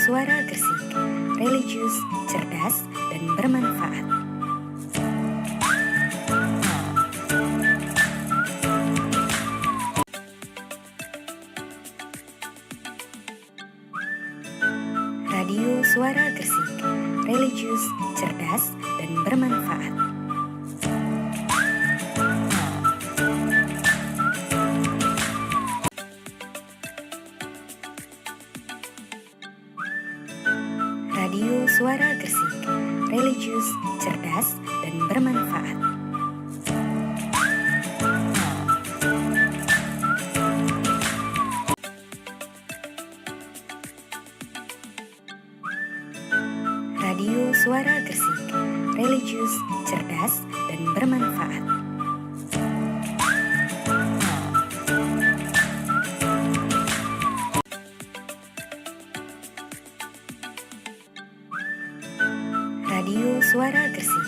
Suara Gersik, religius, cerdas, dan bermanfaat. Radio Suara Gersik, religius, cerdas, dan bermanfaat. Radio Suara Gersik, religius, cerdas, dan bermanfaat. Radio Suara Gersik, religius, cerdas, dan bermanfaat. Radio Suara Gersik,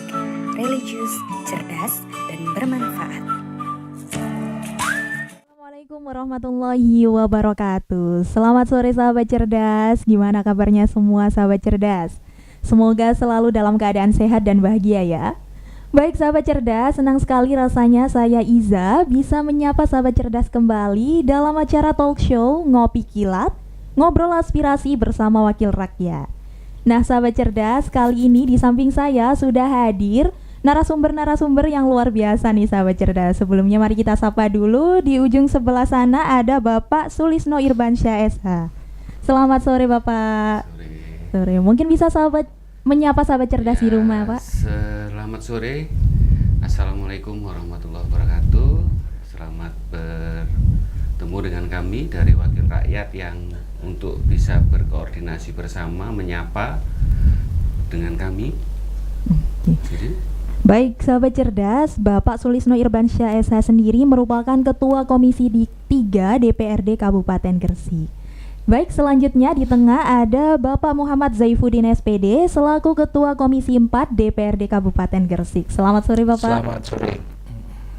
religius, cerdas, dan bermanfaat. Assalamualaikum warahmatullahi wabarakatuh. Selamat sore sahabat cerdas. Gimana kabarnya semua sahabat cerdas? Semoga selalu dalam keadaan sehat dan bahagia ya. Baik sahabat cerdas, senang sekali rasanya saya Iza bisa menyapa sahabat cerdas kembali dalam acara talk show Ngopi Kilat, Ngobrol Aspirasi bersama Wakil Rakyat. Nah sahabat cerdas, kali ini di samping saya sudah hadir narasumber-narasumber yang luar biasa nih sahabat cerdas. Sebelumnya mari kita sapa dulu, di ujung sebelah sana ada Bapak Sulisno Irbansyah SH. Selamat sore Bapak. Sore. Mungkin bisa sahabat menyapa sahabat cerdas di rumah Pak. Selamat sore. Assalamualaikum warahmatullahi wabarakatuh. Selamat bertemu dengan kami dari Wakil Rakyat yang untuk bisa berkoordinasi bersama menyapa dengan kami. Jadi, baik sahabat cerdas, Bapak Sulisno Irbansyah SH sendiri merupakan Ketua Komisi 3 DPRD Kabupaten Gresik. Baik, selanjutnya di tengah ada Bapak Muhammad Zaifuddin SPD selaku Ketua Komisi 4 DPRD Kabupaten Gresik. Selamat sore Bapak. Selamat sore.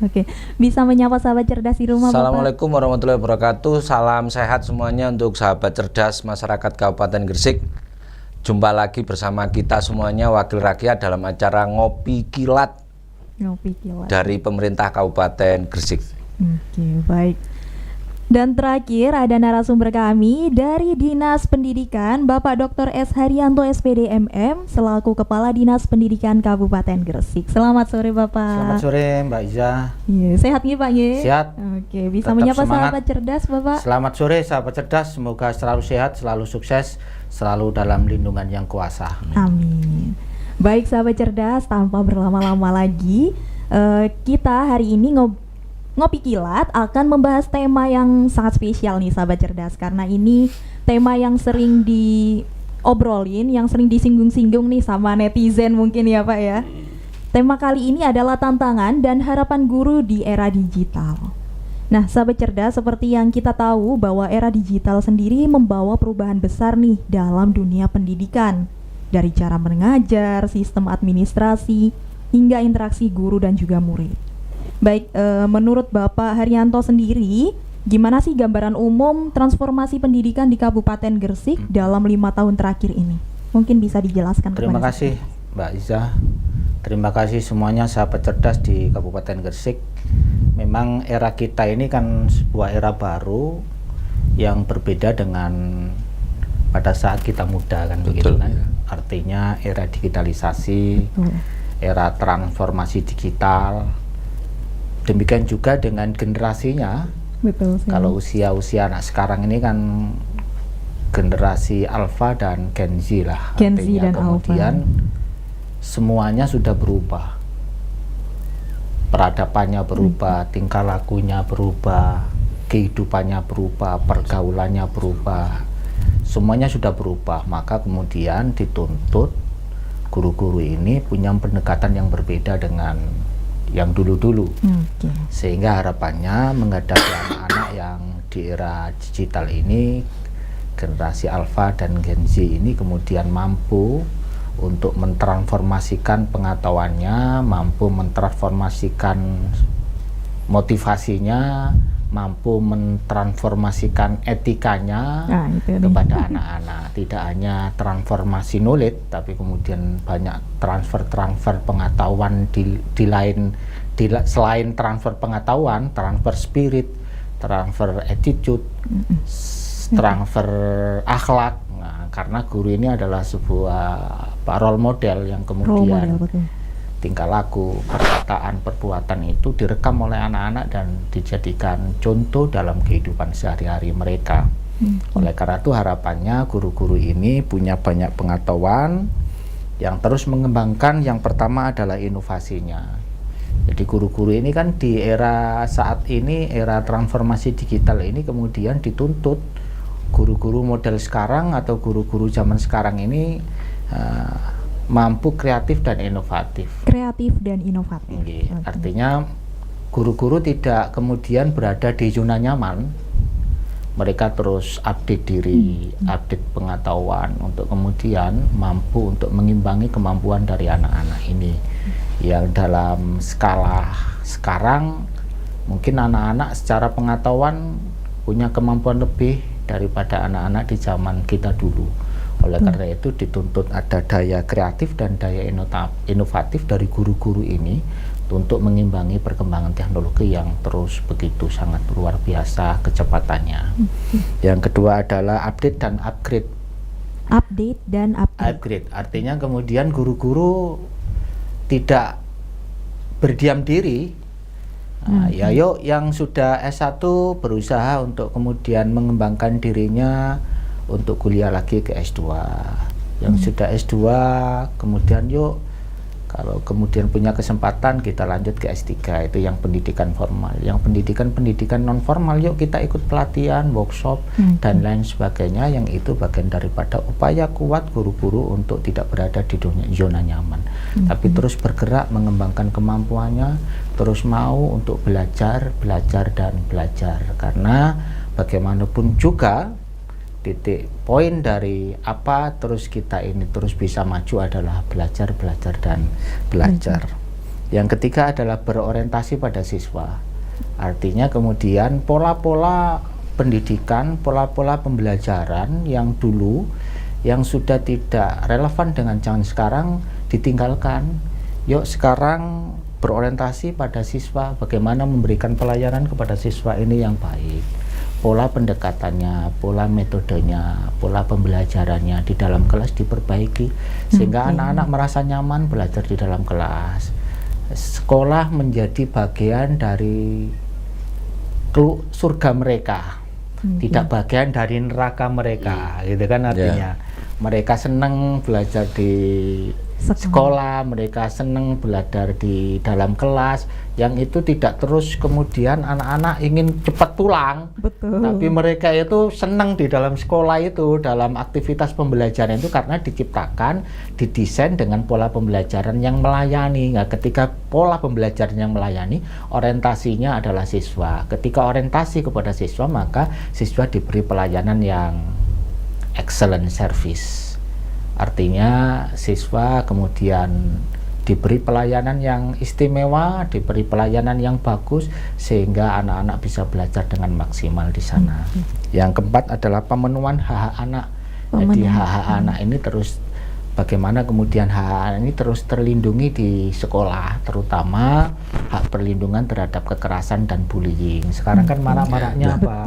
Oke, bisa menyapa sahabat cerdas di rumah Assalamualaikum Bapak. warahmatullahi wabarakatuh. Salam sehat semuanya untuk sahabat cerdas masyarakat Kabupaten Gresik. Jumpa lagi bersama kita semuanya Wakil Rakyat dalam acara Ngopi Kilat, Ngopi Kilat dari pemerintah Kabupaten Gresik. Oke, baik. Dan terakhir ada narasumber kami dari Dinas Pendidikan, Bapak Dr. S. Haryanto SPD MM selaku Kepala Dinas Pendidikan Kabupaten Gresik. Selamat sore Bapak. Selamat sore Mbak Iza. Iya, sehat nih Pak Ye? Sehat. Oke, bisa Tetap menyapa semangat. sahabat cerdas Bapak. Selamat sore sahabat cerdas, semoga selalu sehat, selalu sukses, selalu dalam lindungan yang kuasa. Amin. Baik sahabat cerdas, tanpa berlama-lama lagi, kita hari ini Ngopi Kilat akan membahas tema yang sangat spesial nih sahabat cerdas, karena ini tema yang sering diobrolin, yang sering disinggung-singgung nih sama netizen mungkin ya Pak ya. Tema kali ini adalah tantangan dan harapan guru di era digital. Nah sahabat cerdas, seperti yang kita tahu bahwa era digital sendiri membawa perubahan besar nih dalam dunia pendidikan, dari cara mengajar, sistem administrasi, hingga interaksi guru dan juga murid. Baik, menurut Bapak Haryanto sendiri, gimana sih gambaran umum transformasi pendidikan di Kabupaten Gresik dalam 5 tahun terakhir ini? Mungkin bisa dijelaskan. Terima kepada kasih Mbak Iza. Terima kasih semuanya sahabat cerdas di Kabupaten Gresik. Memang era kita ini kan sebuah era baru yang berbeda dengan pada saat kita muda kan. Begitu kan. Ya. Artinya era digitalisasi, era transformasi digital. Demikian juga dengan generasinya. Betul. Kalau usia anak sekarang ini kan generasi Alpha dan Gen Z lah. Gen Z Artinya dan kemudian Alpha. Semuanya sudah berubah. Peradabannya berubah, tingkah lakunya berubah, kehidupannya berubah, pergaulannya berubah. Semuanya sudah berubah, maka kemudian dituntut guru-guru ini punya pendekatan yang berbeda dengan yang dulu-dulu. Sehingga harapannya menghadapi anak-anak yang di era digital ini, generasi Alpha dan Gen Z ini kemudian mampu untuk mentransformasikan pengetahuannya, mampu mentransformasikan motivasinya, mampu mentransformasikan etikanya Nah, itu nih. kepada anak-anak. Tidak hanya transformasi knowledge, tapi kemudian banyak transfer pengetahuan selain transfer pengetahuan, transfer spirit, transfer attitude, transfer akhlak. Nah, karena guru ini adalah sebuah role model yang Role kemudian model, betul. tingkah laku, perkataan, perbuatan itu direkam oleh anak-anak dan dijadikan contoh dalam kehidupan sehari-hari mereka. Oleh karena itu harapannya guru-guru ini punya banyak pengetahuan yang terus mengembangkan. Yang pertama adalah inovasinya. Jadi guru-guru ini kan di era saat ini, era transformasi digital ini, kemudian dituntut guru-guru model sekarang atau guru-guru zaman sekarang ini mampu kreatif dan inovatif. Kreatif dan inovatif. Oke. Oke. Artinya guru-guru tidak kemudian berada di zona nyaman. Mereka terus update diri, update pengetahuan untuk kemudian mampu untuk mengimbangi kemampuan dari anak-anak ini. Yang dalam skala sekarang mungkin anak-anak secara pengetahuan punya kemampuan lebih daripada anak-anak di zaman kita dulu. Oleh karena itu dituntut ada daya kreatif dan daya inovatif dari guru-guru ini untuk mengimbangi perkembangan teknologi yang terus begitu sangat luar biasa kecepatannya. Yang kedua adalah update dan upgrade. Update dan upgrade. Upgrade artinya kemudian guru-guru tidak berdiam diri. Nah, ya yuk yang sudah S1 berusaha untuk kemudian mengembangkan dirinya untuk kuliah lagi ke S2. Yang sudah S2 kemudian yuk kalau kemudian punya kesempatan kita lanjut ke S3, itu yang pendidikan formal. Yang pendidikan non formal yuk kita ikut pelatihan, workshop dan lain sebagainya, yang itu bagian daripada upaya kuat guru-guru untuk tidak berada di zona nyaman. Tapi terus bergerak mengembangkan kemampuannya, terus mau untuk belajar dan belajar. Karena bagaimanapun juga titik poin dari apa terus kita ini terus bisa maju adalah belajar dan belajar. Yang ketiga adalah berorientasi pada siswa. Artinya kemudian pola-pola pendidikan, pola-pola pembelajaran yang dulu yang sudah tidak relevan dengan zaman sekarang ditinggalkan. Yuk sekarang berorientasi pada siswa, bagaimana memberikan pelayanan kepada siswa ini yang baik. Pola pendekatannya, pola metodenya, pola pembelajarannya di dalam kelas diperbaiki sehingga anak-anak merasa nyaman belajar di dalam kelas. Sekolah menjadi bagian dari surga mereka, tidak bagian dari neraka mereka, gitu kan artinya. Mereka senang belajar di sekolah, mereka senang belajar di dalam kelas, yang itu tidak terus kemudian anak-anak ingin cepat pulang. Betul. Tapi mereka itu senang di dalam sekolah itu, dalam aktivitas pembelajaran itu karena diciptakan, didesain dengan pola pembelajaran yang melayani. Nah, ketika pola pembelajaran yang melayani, orientasinya adalah siswa. Ketika orientasi kepada siswa, maka siswa diberi pelayanan yang excellent service. Artinya siswa kemudian diberi pelayanan yang istimewa, diberi pelayanan yang bagus sehingga anak-anak bisa belajar dengan maksimal di sana. Yang keempat adalah pemenuhan hak-hak anak. Jadi hak-hak anak ini terus bagaimana kemudian hak ini terus terlindungi di sekolah, terutama hak perlindungan terhadap kekerasan dan bullying. Sekarang kan marak-maraknya Pak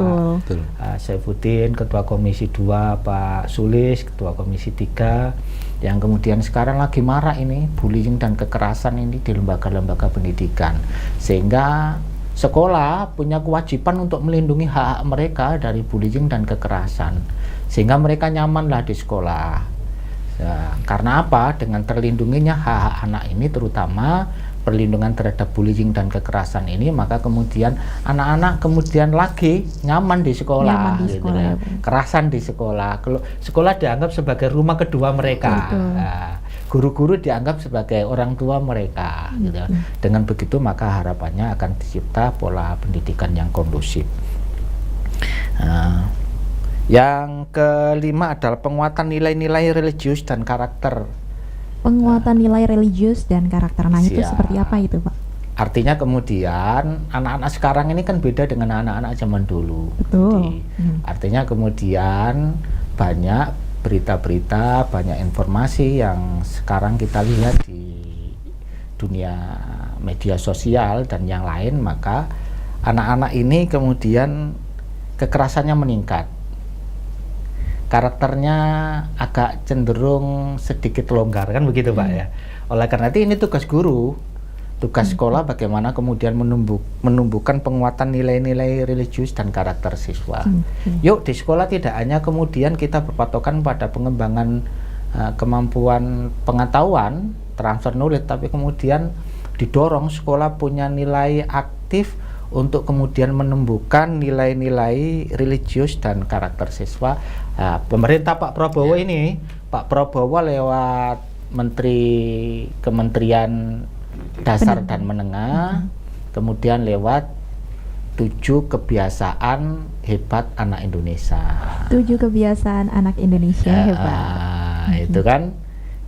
Saifuddin, Ketua Komisi 2, Pak Sulis, Ketua Komisi 3, yang kemudian sekarang lagi marak ini bullying dan kekerasan ini di lembaga-lembaga pendidikan, sehingga sekolah punya kewajiban untuk melindungi hak-hak mereka dari bullying dan kekerasan, sehingga mereka nyamanlah di sekolah. Ya, karena apa? Dengan terlindunginya hak-hak anak ini, terutama perlindungan terhadap bullying dan kekerasan ini, maka kemudian anak-anak kemudian lagi nyaman di sekolah, Nyaman di sekolah, ya, Bu. kerasan di sekolah. Kalau sekolah dianggap sebagai rumah kedua mereka, nah, guru-guru dianggap sebagai orang tua mereka, gitu. Dengan begitu maka harapannya akan tercipta pola pendidikan yang kondusif. Yang kelima adalah penguatan nilai-nilai religius dan karakter. Penguatan nilai religius dan karakter. Nah, itu Siap. seperti apa itu, Pak? Artinya kemudian anak-anak sekarang ini kan beda dengan anak-anak zaman dulu. Betul. Artinya kemudian banyak berita-berita, banyak informasi yang sekarang kita lihat di dunia media sosial dan yang lain, maka anak-anak ini kemudian kekerasannya meningkat. Karakternya agak cenderung sedikit longgar, kan begitu Pak ya. Oleh karena itu ini tugas guru, tugas sekolah bagaimana kemudian menumbuhkan penguatan nilai-nilai religius dan karakter siswa. Yuk di sekolah tidak hanya kemudian kita berpatokan pada pengembangan kemampuan pengetahuan, transfer knowledge, tapi kemudian didorong sekolah punya nilai aktif untuk kemudian menumbuhkan nilai-nilai religius dan karakter siswa. Pemerintah Pak Prabowo ini, Pak Prabowo lewat Kementerian Dasar dan Menengah, kemudian lewat 7 kebiasaan hebat anak Indonesia. 7 kebiasaan anak Indonesia hebat. Itu kan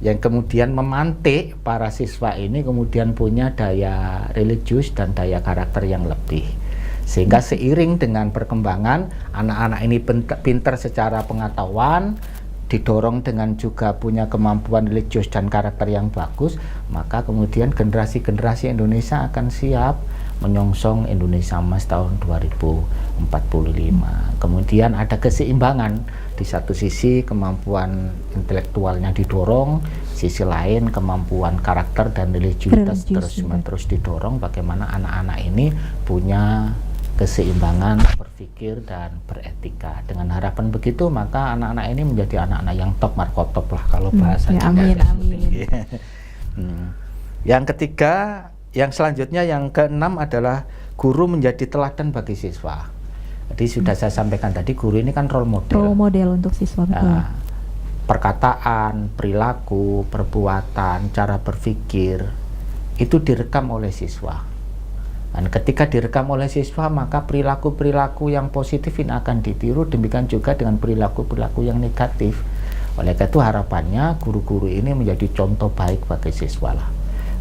yang kemudian memantik para siswa ini kemudian punya daya religius dan daya karakter yang lebih. Sehingga seiring dengan perkembangan anak-anak ini pintar secara pengetahuan, didorong dengan juga punya kemampuan religius dan karakter yang bagus, maka kemudian generasi-generasi Indonesia akan siap menyongsong Indonesia Emas tahun 2045. Kemudian ada keseimbangan, di satu sisi kemampuan intelektualnya didorong, sisi lain kemampuan karakter dan religiusitas terus didorong, bagaimana anak-anak ini punya keseimbangan berpikir dan beretika. Dengan harapan begitu, maka anak-anak ini menjadi anak-anak yang top markotop lah kalau bahasa ya, amin. Yang ketiga, yang selanjutnya yang keenam adalah guru menjadi teladan bagi siswa. Jadi sudah saya sampaikan tadi, guru ini kan role model. Role model untuk siswa, betul. Perkataan, perilaku, perbuatan, cara berpikir itu direkam oleh siswa. Dan ketika direkam oleh siswa, maka perilaku-perilaku yang positif ini akan ditiru, demikian juga dengan perilaku-perilaku yang negatif. Oleh karena itu harapannya guru-guru ini menjadi contoh baik bagi siswa lah,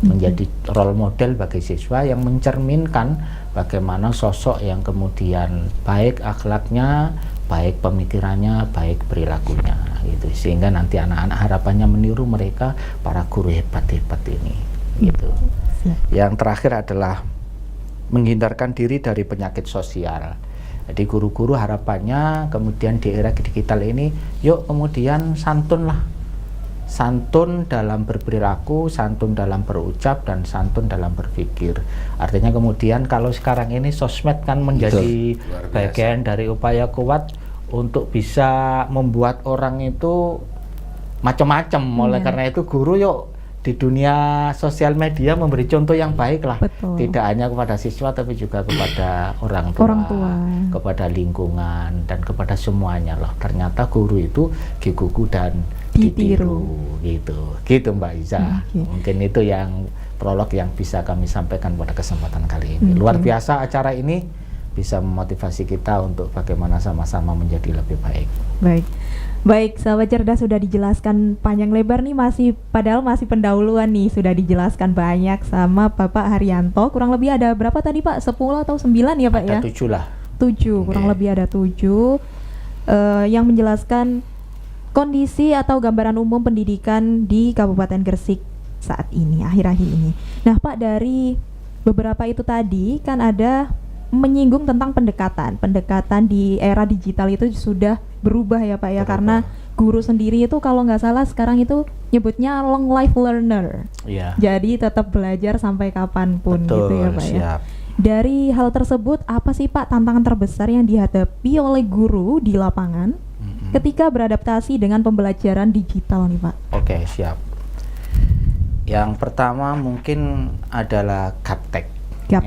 menjadi role model bagi siswa yang mencerminkan bagaimana sosok yang kemudian baik akhlaknya, baik pemikirannya, baik perilakunya, gitu. Sehingga nanti anak-anak harapannya meniru mereka, para guru hebat-hebat ini, gitu. Yang terakhir adalah menghindarkan diri dari penyakit sosial. Jadi guru-guru harapannya kemudian di era digital ini, yuk kemudian santun lah, santun dalam berperilaku, santun dalam berucap, dan santun dalam berpikir. Artinya kemudian kalau sekarang ini sosmed kan menjadi bagian dari upaya kuat untuk bisa membuat orang itu macam-macam. Oleh karena itu guru yuk di dunia sosial media memberi contoh yang baik lah. Betul. Tidak hanya kepada siswa tapi juga kepada orang tua, kepada lingkungan, dan kepada semuanya lah. Ternyata guru itu digugu dan ditiru, gitu Mbak Iza. Mungkin itu yang prolog yang bisa kami sampaikan pada kesempatan kali ini. Luar biasa acara ini bisa memotivasi kita untuk bagaimana sama-sama menjadi lebih baik. Baik, sahabat cerdas, sudah dijelaskan panjang lebar nih, padahal masih pendahuluan nih, sudah dijelaskan banyak sama Bapak Haryanto. Kurang lebih ada berapa tadi Pak? 10 atau 9 ya Pak ya? Ada 7 lah. 7, kurang lebih ada 7 yang menjelaskan kondisi atau gambaran umum pendidikan di Kabupaten Gresik saat ini, akhir-akhir ini. Nah Pak, dari beberapa itu tadi kan ada menyinggung tentang pendekatan di era digital itu sudah berubah ya Pak ya, karena guru sendiri itu kalau nggak salah sekarang itu nyebutnya long life learner. Jadi tetap belajar sampai kapanpun. Betul, gitu ya Pak ya. Dari hal tersebut, apa sih Pak tantangan terbesar yang dihadapi oleh guru di lapangan ketika beradaptasi dengan pembelajaran digital nih Pak? Oke, siap. Yang pertama mungkin adalah gaptek. Ya,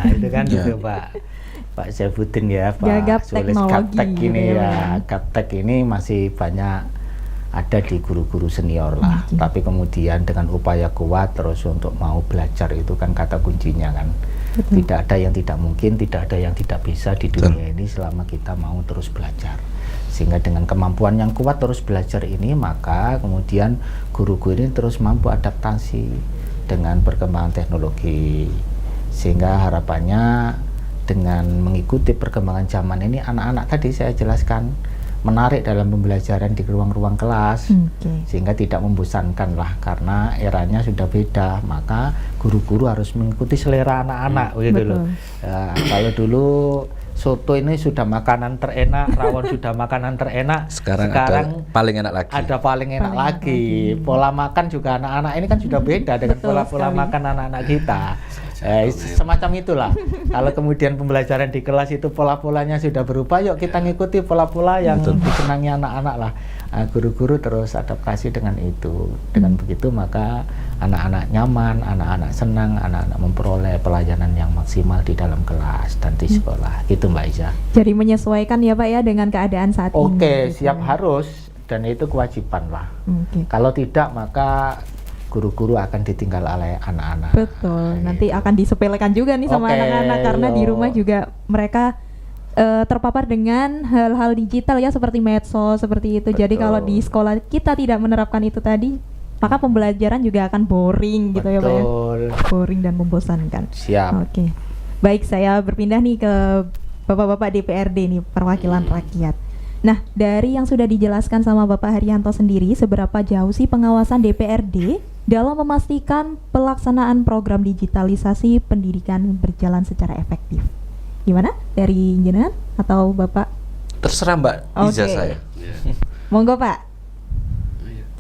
itu kan juga Pak Saifuddin ya, Pak Sulis. Gaptek ini ya, gaptek ini masih banyak ada di guru-guru senior lah. Tapi kemudian dengan upaya kuat terus untuk mau belajar, itu kan kata kuncinya kan. Tidak ada yang tidak mungkin, tidak ada yang tidak bisa di dunia ini selama kita mau terus belajar. Sehingga dengan kemampuan yang kuat terus belajar ini, maka kemudian guru-guru ini terus mampu adaptasi dengan perkembangan teknologi, Sehingga harapannya dengan mengikuti perkembangan zaman ini, anak-anak tadi saya jelaskan menarik dalam pembelajaran di ruang-ruang kelas, sehingga tidak membosankan lah, karena eranya sudah beda. Maka guru-guru harus mengikuti selera anak-anak, begitu loh. Kalau dulu soto ini sudah makanan terenak, rawon sudah makanan terenak, sekarang ada paling enak lagi. Ada paling enak lagi. Pola makan juga anak-anak ini kan sudah beda dengan pola-pola makan anak-anak kita. Semacam itulah. Kalau kemudian pembelajaran di kelas itu pola-polanya sudah berubah, yuk kita ngikuti pola-pola yang disenangi anak-anak lah. Guru-guru terus adaptasi dengan itu. Dengan begitu maka anak-anak nyaman, anak-anak senang, anak-anak memperoleh pelajaran yang maksimal di dalam kelas dan di sekolah. Gitu Mbak Iza. Jadi menyesuaikan ya Pak ya dengan keadaan saat ini. Oke, siap harus, dan itu kewajiban lah. Kalau tidak maka guru-guru akan ditinggal oleh anak-anak. Betul. Nanti akan disepelekan juga nih sama anak-anak, karena di rumah juga mereka terpapar dengan hal-hal digital ya, seperti medsos seperti itu. Jadi kalau di sekolah kita tidak menerapkan itu tadi, maka pembelajaran juga akan boring gitu ya Pak ya. Boring dan membosankan. Siap. Oke. Baik, saya berpindah nih ke Bapak-bapak DPRD nih, perwakilan rakyat. Nah, dari yang sudah dijelaskan sama Bapak Haryanto sendiri, seberapa jauh sih pengawasan DPRD dalam memastikan pelaksanaan program digitalisasi pendidikan berjalan secara efektif? Gimana? Dari jenengan atau Bapak? Terserah Mbak Iza saya. Monggo Pak.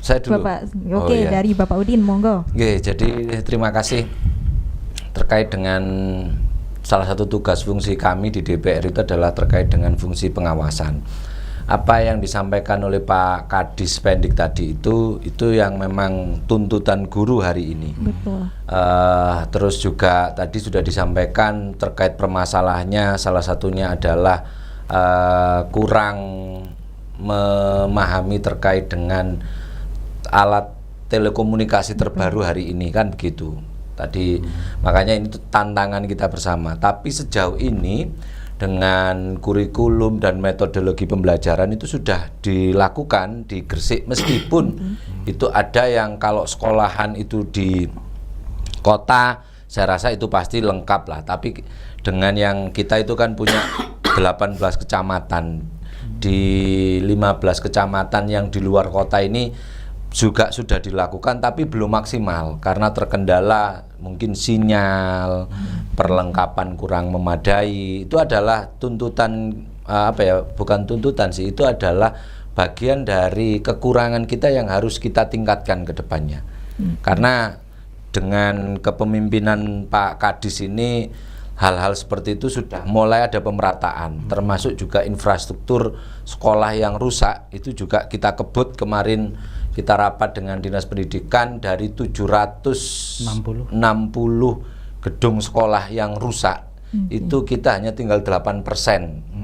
Saya dulu. Bapak. Dari Bapak Udin, monggo. Jadi terima kasih terkait dengan salah satu tugas fungsi kami di DPR itu adalah terkait dengan fungsi pengawasan. Apa yang disampaikan oleh Pak Kadis Pendik tadi itu yang memang tuntutan guru hari ini. Betul. Terus juga tadi sudah disampaikan terkait permasalahannya, salah satunya adalah kurang memahami terkait dengan alat telekomunikasi terbaru hari ini, kan begitu. Tadi makanya ini tantangan kita bersama. Tapi sejauh ini dengan kurikulum dan metodologi pembelajaran itu sudah dilakukan di Gresik, meskipun itu ada yang kalau sekolahan itu di kota saya rasa itu pasti lengkap lah, tapi dengan yang kita itu kan punya 18 kecamatan, di 15 kecamatan yang di luar kota ini juga sudah dilakukan tapi belum maksimal karena terkendala mungkin sinyal, perlengkapan kurang memadai. Itu adalah tuntutan bukan tuntutan sih, itu adalah bagian dari kekurangan kita yang harus kita tingkatkan ke depannya. Karena dengan kepemimpinan Pak Kadis ini hal-hal seperti itu sudah mulai ada pemerataan, termasuk juga infrastruktur sekolah yang rusak itu juga kita kebut. Kemarin kita rapat dengan Dinas Pendidikan, dari 760 gedung sekolah yang rusak itu kita hanya tinggal 8%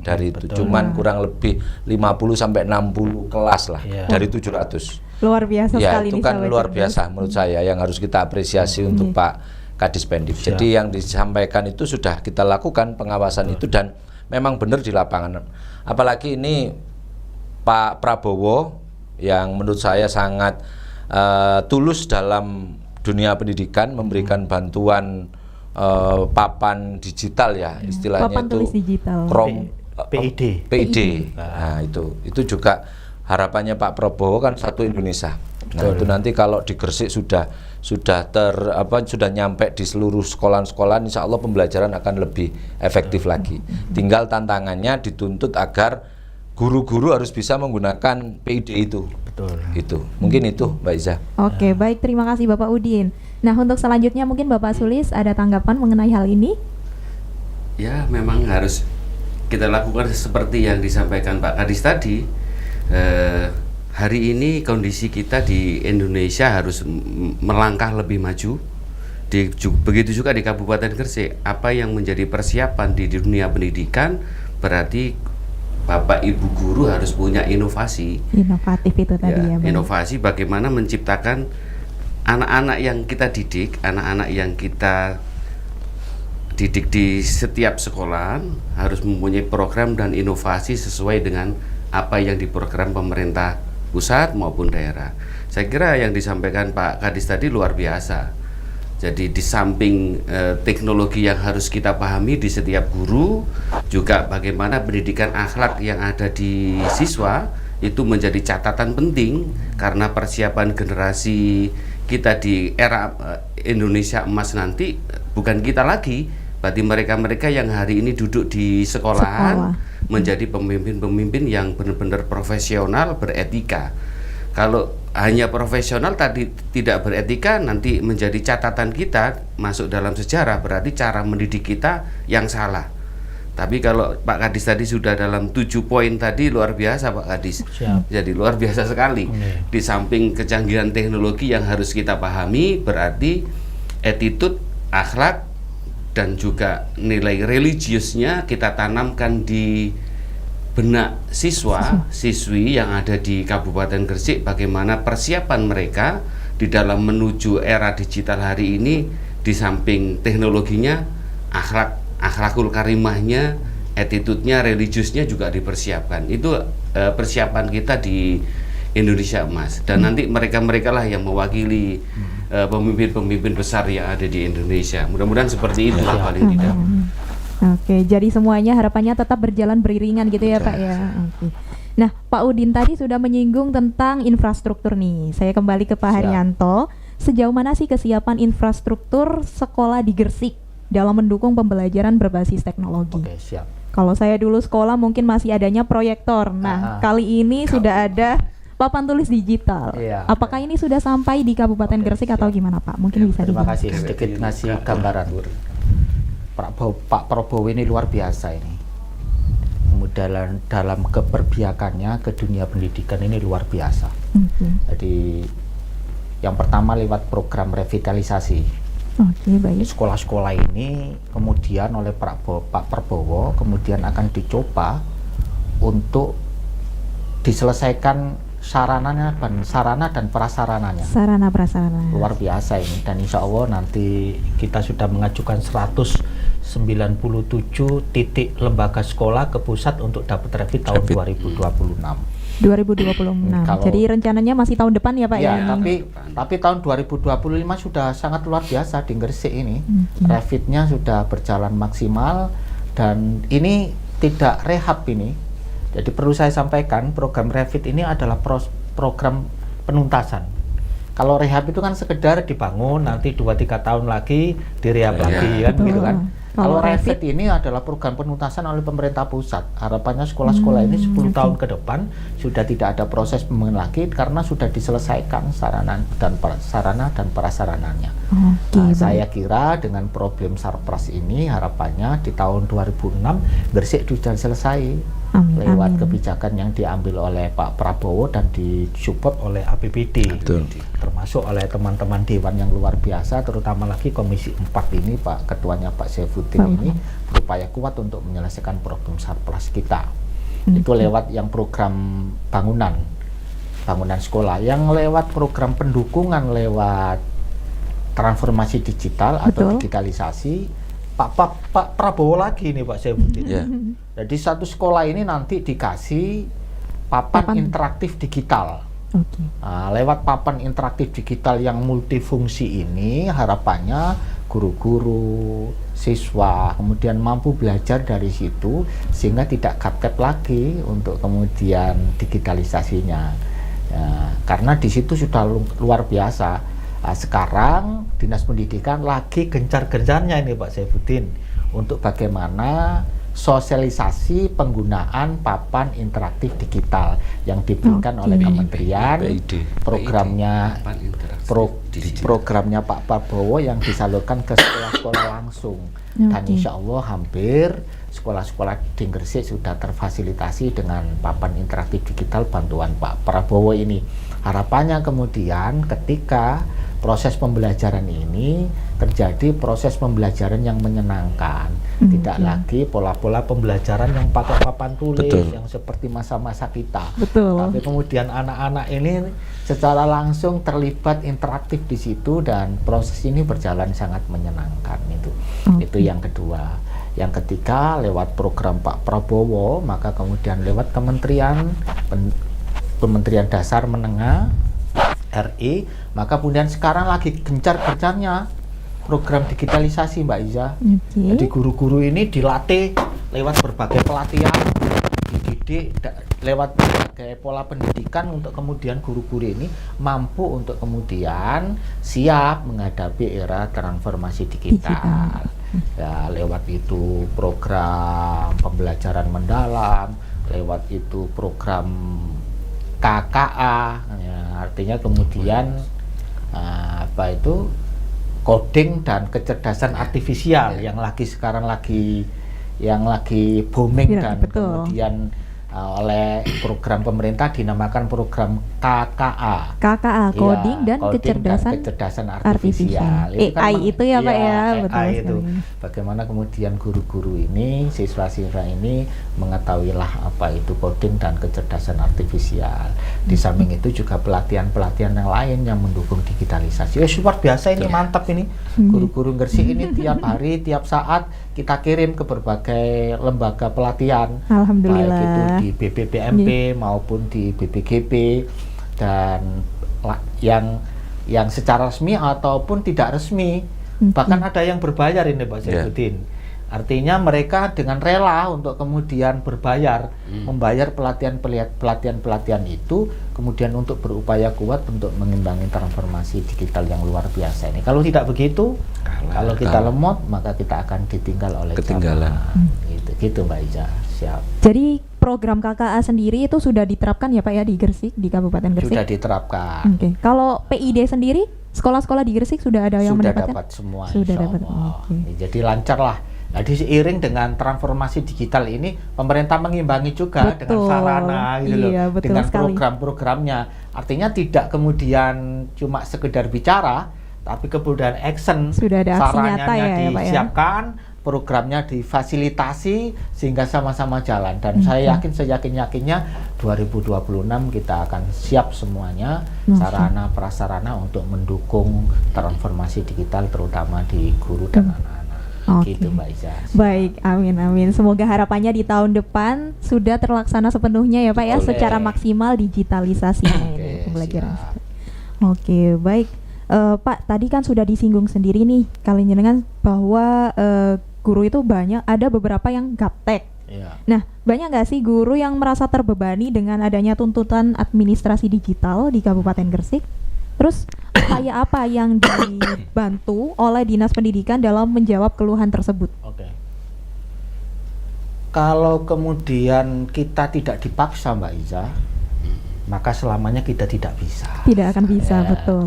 dari itu, cuman kurang lebih 50 sampai 60 kelas lah dari 700. Luar biasa sekali itu kan luar biasa menurut saya, yang harus kita apresiasi untuk Pak Kadis Pendik. Jadi yang disampaikan itu sudah kita lakukan pengawasan itu, dan memang benar di lapangan. Apalagi ini Pak Prabowo yang menurut saya sangat tulus dalam dunia pendidikan, memberikan bantuan papan digital ya, istilahnya papan tulis digital. PID. Nah, itu juga harapannya Pak Prabowo kan satu Indonesia. Nah, itu nanti kalau di Gresik sudah nyampe di seluruh sekolah-sekolah, insya Allah pembelajaran akan lebih efektif lagi. Tinggal tantangannya dituntut agar guru-guru harus bisa menggunakan PID itu. Betul. Itu. Mungkin itu Mbak Iza. Oke, baik, terima kasih Bapak Udin. Nah, untuk selanjutnya mungkin Bapak Sulis ada tanggapan mengenai hal ini? Ya, memang harus kita lakukan seperti yang disampaikan Pak Kadis tadi. Hari ini kondisi kita di Indonesia harus melangkah lebih maju. Begitu juga di Kabupaten Gresik. Apa yang menjadi persiapan di dunia pendidikan, berarti Bapak Ibu guru harus punya inovasi. Inovatif itu tadi ya, Bang. Inovasi bagaimana menciptakan anak-anak yang kita didik, anak-anak yang kita didik di setiap sekolah harus mempunyai program dan inovasi sesuai dengan apa yang diprogram pemerintah pusat maupun daerah. Saya kira yang disampaikan Pak Kadis tadi luar biasa. Jadi di samping teknologi yang harus kita pahami di setiap guru, juga bagaimana pendidikan akhlak yang ada di siswa itu menjadi catatan penting karena persiapan generasi kita di era Indonesia emas nanti bukan kita lagi, berarti mereka-mereka yang hari ini duduk di sekolahan menjadi pemimpin-pemimpin yang benar-benar profesional, beretika. Kalau hanya profesional tadi tidak beretika, nanti menjadi catatan kita masuk dalam sejarah, berarti cara mendidik kita yang salah. Tapi kalau Pak Kadis tadi sudah dalam 7 poin tadi, luar biasa Pak Kadis. Siap. Jadi luar biasa sekali. Di samping kecanggihan teknologi yang harus kita pahami, berarti attitude, akhlak, dan juga nilai religiusnya kita tanamkan di benak siswi yang ada di Kabupaten Gresik, bagaimana persiapan mereka di dalam menuju era digital hari ini. Di samping teknologinya, akhlakul karimahnya, attitude-nya, religiusnya juga dipersiapkan. Itu persiapan kita di Indonesia Emas, dan nanti mereka-mereka lah yang mewakili pemimpin-pemimpin besar yang ada di Indonesia. Mudah-mudahan seperti itu lah paling tidak. Oke, jadi semuanya harapannya tetap berjalan beriringan gitu ya Pak ya. Oke. Nah, Pak Udin tadi sudah menyinggung tentang infrastruktur nih. Saya kembali ke Pak Haryanto. Sejauh mana sih kesiapan infrastruktur sekolah di Gresik dalam mendukung pembelajaran berbasis teknologi? Oke, siap. Kalau saya dulu sekolah mungkin masih adanya proyektor. Nah, kali ini sudah ada papan tulis digital. Iya. Apakah ini sudah sampai di Kabupaten Gresik atau gimana Pak? Mungkin bisa Terima dijelaskan. kasih, sedikit ngasih gambaran. Pak Prabowo ini luar biasa ini. Dalam keberpihakannya ke dunia pendidikan ini luar biasa. Jadi yang pertama lewat program revitalisasi. Baik. Sekolah-sekolah ini kemudian oleh Pak Prabowo kemudian akan dicoba untuk diselesaikan sarana dan prasarananya. Sarana prasarana. Luar biasa ini, dan insya Allah nanti kita sudah mengajukan 197 titik lembaga sekolah ke pusat untuk dapat revit tahun 2026. 2026. Jadi rencananya masih tahun depan ya Pak ya? Tapi tahun 2025 sudah sangat luar biasa di Gresik ini. Revitnya sudah berjalan maksimal, dan ini tidak rehab ini. Jadi perlu saya sampaikan, program revit ini adalah program penuntasan. Kalau rehab itu kan sekedar dibangun, nanti 2-3 tahun lagi direhab lagi kan, gitu kan. Kalau revit ini adalah program penuntasan oleh pemerintah pusat. Harapannya sekolah-sekolah ini 10 tahun ke depan sudah tidak ada proses pembangunan lagi karena sudah diselesaikan sarana dan prasarananya. Saya kira dengan problem Sarpras ini harapannya di tahun 2006 Gresik sudah selesai. Lewat kebijakan yang diambil oleh Pak Prabowo dan disupport oleh APBD. Termasuk oleh teman-teman Dewan yang luar biasa, terutama lagi Komisi 4 ini, Pak Ketuanya Pak Saifuddin ini berupaya kuat untuk menyelesaikan problem Sarpras kita. Itu lewat yang program bangunan sekolah, yang lewat program pendukungan lewat transformasi digital atau digitalisasi. Pak Prabowo lagi nih Pak Saifuddin. Jadi satu sekolah ini nanti dikasih papan interaktif digital. Lewat papan interaktif digital yang multifungsi ini harapannya guru-guru, siswa kemudian mampu belajar dari situ sehingga tidak gaptek lagi untuk kemudian digitalisasinya. Karena di situ sudah luar biasa. Sekarang Dinas Pendidikan lagi gencar-gencarnya ini Pak Saifuddin untuk bagaimana sosialisasi penggunaan papan interaktif digital yang diberikan oleh kementerian. Programnya programnya Pak Prabowo yang disalurkan ke sekolah-sekolah langsung. Dan insya Allah hampir sekolah-sekolah di Gresik sudah terfasilitasi dengan papan interaktif digital bantuan Pak Prabowo ini. Harapannya kemudian ketika proses pembelajaran ini terjadi proses pembelajaran yang menyenangkan, tidak lagi pola-pola pembelajaran yang pakai papan tulis yang seperti masa-masa kita. Tapi kemudian anak-anak ini secara langsung terlibat interaktif di situ dan proses ini berjalan sangat menyenangkan itu. Itu yang kedua. Yang ketiga lewat program Pak Prabowo, maka kemudian lewat Kementerian Dasar Menengah RI, maka kemudian sekarang lagi gencar-gencarnya program digitalisasi Mbak Iza. Oke. Jadi guru-guru ini dilatih lewat berbagai pelatihan, dididik lewat berbagai pola pendidikan untuk kemudian guru-guru ini mampu untuk kemudian siap menghadapi era transformasi digital. Ya, lewat itu program pembelajaran mendalam, lewat itu program KKA, ya, artinya kemudian coding dan kecerdasan artifisial yang sekarang lagi booming Ya, dan betul. kemudian oleh program pemerintah dinamakan program KKA. KKA, Iya, coding dan kecerdasan kecerdasan artifisial. artifisial. Itu kan AI itu ya, Pak, ya, betul AI itu. sekali. Bagaimana kemudian guru-guru ini, siswa-siswa ini mengetahuilah apa itu coding dan kecerdasan artifisial. Di samping itu juga pelatihan-pelatihan yang lain yang mendukung digitalisasi. Luar biasa ini, mantap ini. Guru-guru Gresik ini tiap hari, tiap saat kita kirim ke berbagai lembaga pelatihan. Alhamdulillah. Baik itu di BPPMP maupun di BPGP, dan yang secara resmi ataupun tidak resmi. Bahkan ada yang berbayar ini Pak Saifuddin. Artinya mereka dengan rela untuk kemudian berbayar, membayar pelatihan itu, kemudian untuk berupaya kuat untuk mengimbangi transformasi digital yang luar biasa ini. Kalau tidak begitu, kalau kita lemot, maka kita akan ditinggal oleh Ketinggalan. zaman. Gitu Mbak Iza. Siap. Jadi program KKA sendiri itu sudah diterapkan ya Pak ya di Gresik, di Kabupaten Gresik? Sudah diterapkan. Oke. Kalau PID sendiri, sekolah-sekolah di Gresik sudah ada yang Sudah mendapatkan? dapat semua. Sudah insya dapat. Allah. Oke. Jadi lancar lah. Nah, seiring dengan transformasi digital ini, pemerintah mengimbangi juga dengan Betul. sarana gitu loh, Iya, betul dengan sekali. program-programnya. Artinya tidak kemudian cuma sekedar bicara, tapi kemudian action. Sudah ada aksi Saranya nyata ya, Pak ya? disiapkan, programnya difasilitasi sehingga sama-sama jalan. Dan saya yakin-yakinnya 2026 kita akan siap semuanya sarana prasarana untuk mendukung transformasi digital terutama di guru dan anak-anak. Oke. Gitu Mbak Iza. Baik, amin. Semoga harapannya di tahun depan sudah terlaksana sepenuhnya ya Pak ya, Boleh. secara maksimal digitalisasinya Oke, ini pembelajaran. siap. Oke, baik. Pak, tadi kan sudah disinggung sendiri nih kalian jenengan bahwa guru itu ada beberapa yang gaptek. Iya. Nah, banyak nggak sih guru yang merasa terbebani dengan adanya tuntutan administrasi digital di Kabupaten Gresik? Terus upaya apa yang dibantu oleh Dinas Pendidikan dalam menjawab keluhan tersebut? Oke. Kalau kemudian kita tidak dipaksa Mbak Iza, maka selamanya kita tidak bisa. Tidak akan bisa, Ya. betul.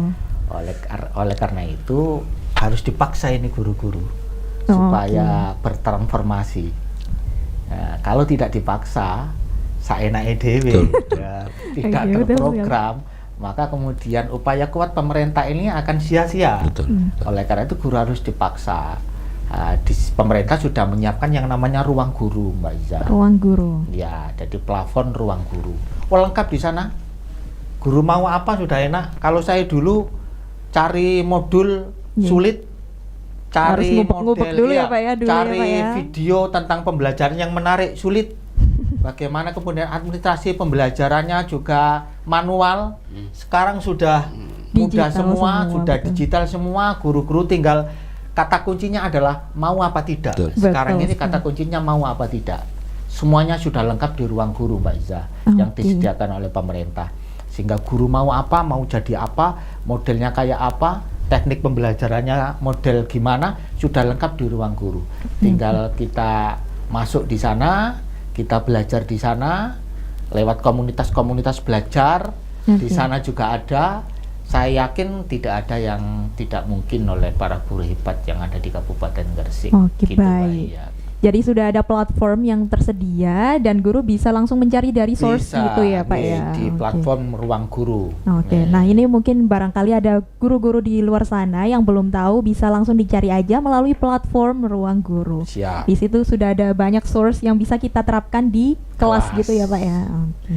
Oleh karena itu harus dipaksa ini guru-guru supaya bertransformasi. Nah, kalau tidak dipaksa, saenake dhewe, ya, tidak Oke, betul terprogram, maka kemudian upaya kuat pemerintah ini akan sia-sia. Betul. Oleh karena itu guru harus dipaksa. Pemerintah sudah menyiapkan yang namanya ruang guru, Mbak Iza. Ruang guru. Ya, jadi plafon ruang guru. Lengkap di sana. Guru mau apa sudah enak. Kalau saya dulu cari modul sulit, cari Harus ngubek-ngubek model dulu ya, Pak ya, dulu ya, cari Pak ya. video tentang pembelajaran yang menarik sulit. Bagaimana kemudian administrasi pembelajarannya juga manual. Sekarang sudah mudah Digital semua, sudah betul. digital semua. Guru-guru tinggal kata kuncinya adalah mau apa tidak. Betul. Sekarang Betul ini kata kuncinya mau apa tidak. Semuanya sudah lengkap di ruang guru, Mbak Iza, yang Oke. disediakan oleh pemerintah. Sehingga guru mau apa, mau jadi apa, modelnya kayak apa, teknik pembelajarannya model gimana, sudah lengkap di ruang guru. Tinggal kita masuk di sana, kita belajar di sana, lewat komunitas-komunitas belajar, di Oke. sana juga ada. Saya yakin tidak ada yang tidak mungkin oleh para guru hebat yang ada di Kabupaten Gresik. Oke, Gitu, Mbak baik. Iya. Jadi sudah ada platform yang tersedia dan guru bisa langsung mencari dari source Bisa, gitu ya Pak nih, ya. di Oke. platform ruang guru. Oke, Nih. nah ini mungkin barangkali ada guru-guru di luar sana yang belum tahu, bisa langsung dicari aja melalui platform Ruang Guru. Siap. Di situ sudah ada banyak source yang bisa kita terapkan di kelas Kelas. gitu ya Pak ya. Oke.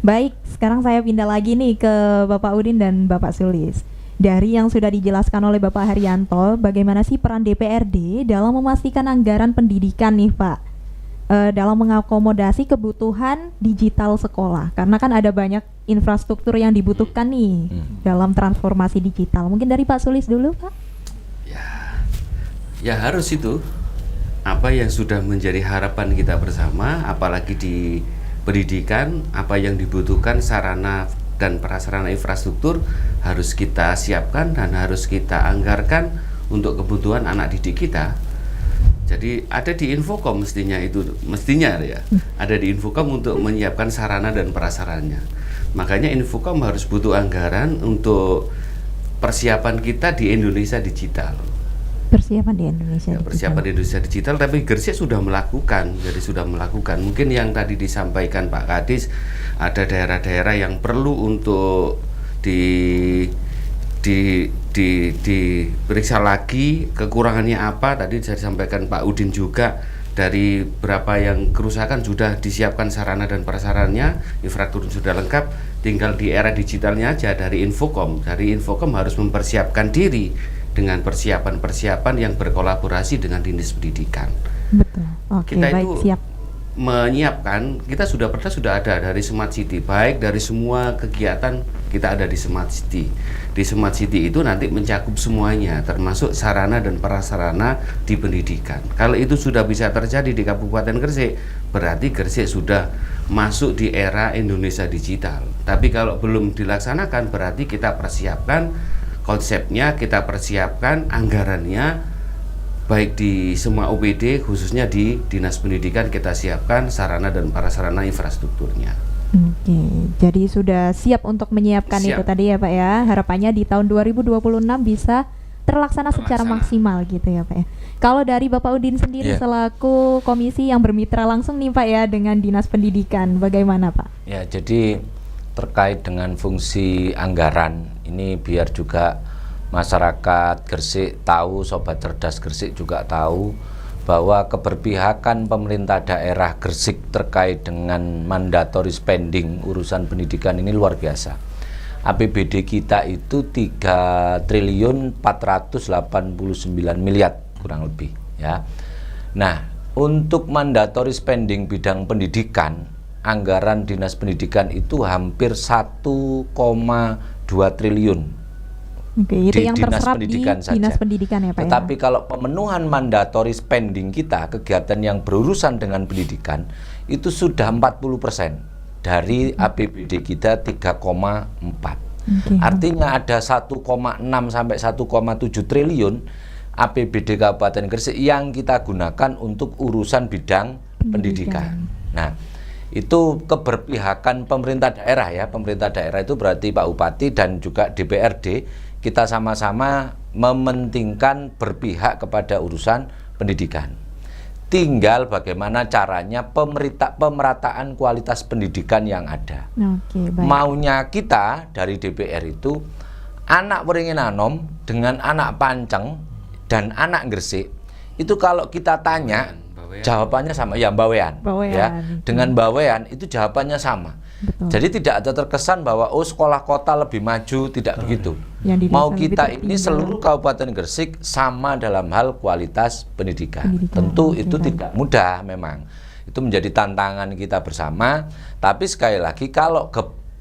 Baik, sekarang saya pindah lagi nih ke Bapak Udin dan Bapak Sulis. Dari yang sudah dijelaskan oleh Bapak Haryanto, bagaimana sih peran DPRD dalam memastikan anggaran pendidikan nih Pak? Dalam mengakomodasi kebutuhan digital sekolah, karena kan ada banyak infrastruktur yang dibutuhkan nih dalam transformasi digital. Mungkin dari Pak Sulis dulu Pak. Ya harus itu, apa yang sudah menjadi harapan kita bersama, apalagi di pendidikan, apa yang dibutuhkan sarana dan prasarana infrastruktur harus kita siapkan dan harus kita anggarkan untuk kebutuhan anak didik kita. Jadi ada di Infocom mestinya ya, ada di Infocom untuk menyiapkan sarana dan prasarannya. Makanya Infocom harus butuh anggaran untuk persiapan kita di Indonesia digital. Persiapan di Indonesia Ya, persiapan di Indonesia digital, tapi Gresik sudah melakukan, jadi sudah melakukan. Mungkin yang tadi disampaikan Pak Kadis, ada daerah-daerah yang perlu untuk diperiksa lagi kekurangannya apa. Tadi saya disampaikan Pak Udin juga, dari berapa yang kerusakan sudah disiapkan sarana dan prasarannya, infrastruktur sudah lengkap, tinggal di era digitalnya aja. Dari Infocom harus mempersiapkan diri dengan persiapan-persiapan yang berkolaborasi dengan dinas pendidikan. Betul. Oke, Kita baik, itu siap. menyiapkan, kita sudah ada dari Smart City, baik dari semua kegiatan kita ada di Smart City. Di Smart City itu nanti mencakup semuanya, termasuk sarana dan prasarana di pendidikan. Kalau itu sudah bisa terjadi di Kabupaten Gresik, berarti Gresik sudah masuk di era Indonesia digital. Tapi kalau belum dilaksanakan, berarti kita persiapkan konsepnya, kita persiapkan anggarannya, baik di semua OPD, khususnya di Dinas Pendidikan kita siapkan sarana dan prasarana infrastrukturnya. Oke, jadi sudah siap untuk menyiapkan itu Siap. tadi ya Pak ya. Harapannya di tahun 2026 bisa terlaksana secara maksimal gitu ya Pak ya. Kalau dari Bapak Udin sendiri Iya. selaku komisi yang bermitra langsung nih Pak ya dengan Dinas Pendidikan, bagaimana Pak? Ya, jadi terkait dengan fungsi anggaran ini biar juga masyarakat Gresik tahu, Sobat Cerdas Gresik juga tahu bahwa keberpihakan pemerintah daerah Gresik terkait dengan mandatory spending urusan pendidikan ini luar biasa. APBD kita itu 3 triliun 489 miliar kurang lebih ya. Nah, untuk mandatory spending bidang pendidikan, anggaran Dinas Pendidikan itu hampir 1,2 triliun. Oke, itu Di yang Dinas terserap di Pendidikan saja. Dinas Pendidikan ya Pak Tetapi ya. kalau pemenuhan mandatory spending kita, kegiatan yang berurusan dengan pendidikan, itu sudah 40% dari APBD kita 3,4. Oke. Artinya ada 1,6 sampai 1,7 triliun APBD Kabupaten Gresik yang kita gunakan untuk urusan bidang pendidikan. Nah, itu keberpihakan pemerintah daerah ya. Pemerintah daerah itu berarti Pak Bupati dan juga DPRD, kita sama-sama mementingkan berpihak kepada urusan pendidikan. Tinggal bagaimana caranya pemerataan kualitas pendidikan yang ada. Oke, baik. Maunya kita dari DPR itu anak Wringin Anom dengan anak Panceng dan anak Gresik itu kalau kita tanya jawabannya sama, ya Bawean. Ya, dengan Bawean itu jawabannya sama. Betul. Jadi tidak ada terkesan bahwa sekolah kota lebih maju, tidak begitu. Yang di Mau desa kita lebih ini tertinggal. seluruh Kabupaten Gresik sama dalam hal kualitas pendidikan. Tentu Oke, itu baik. tidak mudah memang. Itu menjadi tantangan kita bersama. Tapi sekali lagi kalau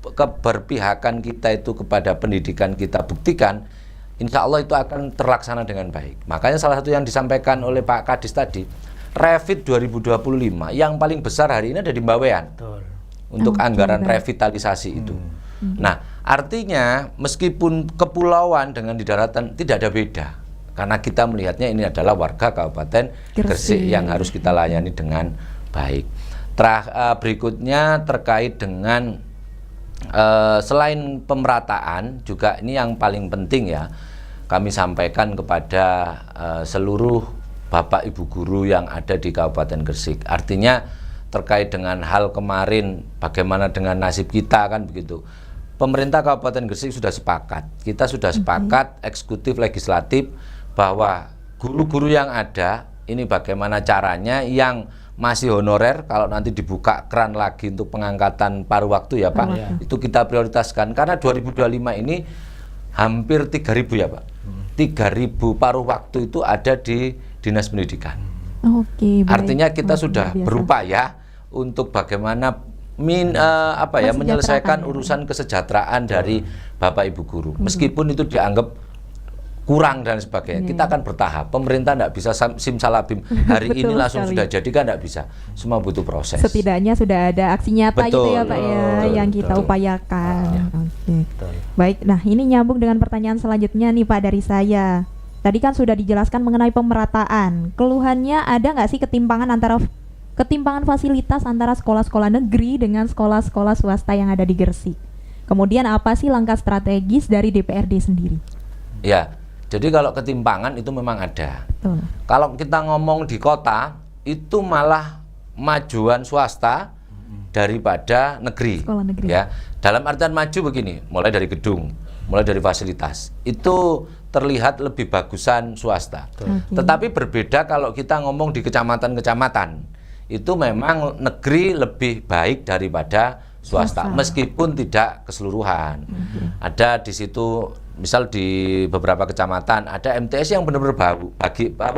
keberpihakan kita itu kepada pendidikan kita buktikan, insya Allah itu akan terlaksana dengan baik. Makanya salah satu yang disampaikan oleh Pak Kadis tadi, Revit 2025 yang paling besar hari ini ada di Bawean. Untuk anggaran revitalisasi itu. Nah, artinya meskipun kepulauan dengan di daratan tidak ada beda, karena kita melihatnya ini adalah warga Kabupaten Gresik yang harus kita layani dengan baik. Berikutnya terkait dengan selain pemerataan, juga ini yang paling penting ya, kami sampaikan kepada seluruh Bapak Ibu guru yang ada di Kabupaten Gresik. Artinya terkait dengan hal kemarin, bagaimana dengan nasib kita kan begitu. Pemerintah Kabupaten Gresik sudah sepakat, kita sudah sepakat eksekutif legislatif bahwa guru-guru yang ada ini bagaimana caranya yang masih honorer kalau nanti dibuka keran lagi untuk pengangkatan paruh waktu ya Pak, itu kita prioritaskan karena 2025 ini hampir 3.000 ya Pak. 3.000 paruh waktu itu ada di Dinas Pendidikan. Oke, baik. Artinya kita sudah luar biasa. berupaya untuk bagaimana menyelesaikan urusan kesejahteraan dari Bapak Ibu guru. Meskipun itu dianggap kurang dan sebagainya. Kita akan bertahap. Pemerintah tidak bisa simsalabim hari Betul ini langsung sekali. sudah jadi, kan tidak bisa. Semua butuh proses. Setidaknya sudah ada aksi nyata gitu ya Pak ya, betul, yang kita betul. upayakan. Ya. Oke. Betul. Baik, nah ini nyambung dengan pertanyaan selanjutnya nih Pak dari saya. Tadi kan sudah dijelaskan mengenai pemerataan. Keluhannya ada nggak sih ketimpangan fasilitas antara sekolah-sekolah negeri dengan sekolah-sekolah swasta yang ada di Gresik? Kemudian apa sih langkah strategis dari DPRD sendiri? Ya, jadi kalau ketimpangan itu memang ada. Betul. Kalau kita ngomong di kota, itu malah majuan swasta daripada negeri. Sekolah negeri. Ya, dalam artian maju begini, mulai dari gedung, mulai dari fasilitas, itu terlihat lebih bagusan swasta. Oke. Tetapi berbeda kalau kita ngomong di kecamatan-kecamatan, itu memang negeri lebih baik daripada swasta, meskipun tidak keseluruhan. Ada di situ, misal di beberapa kecamatan ada MTS yang benar-benar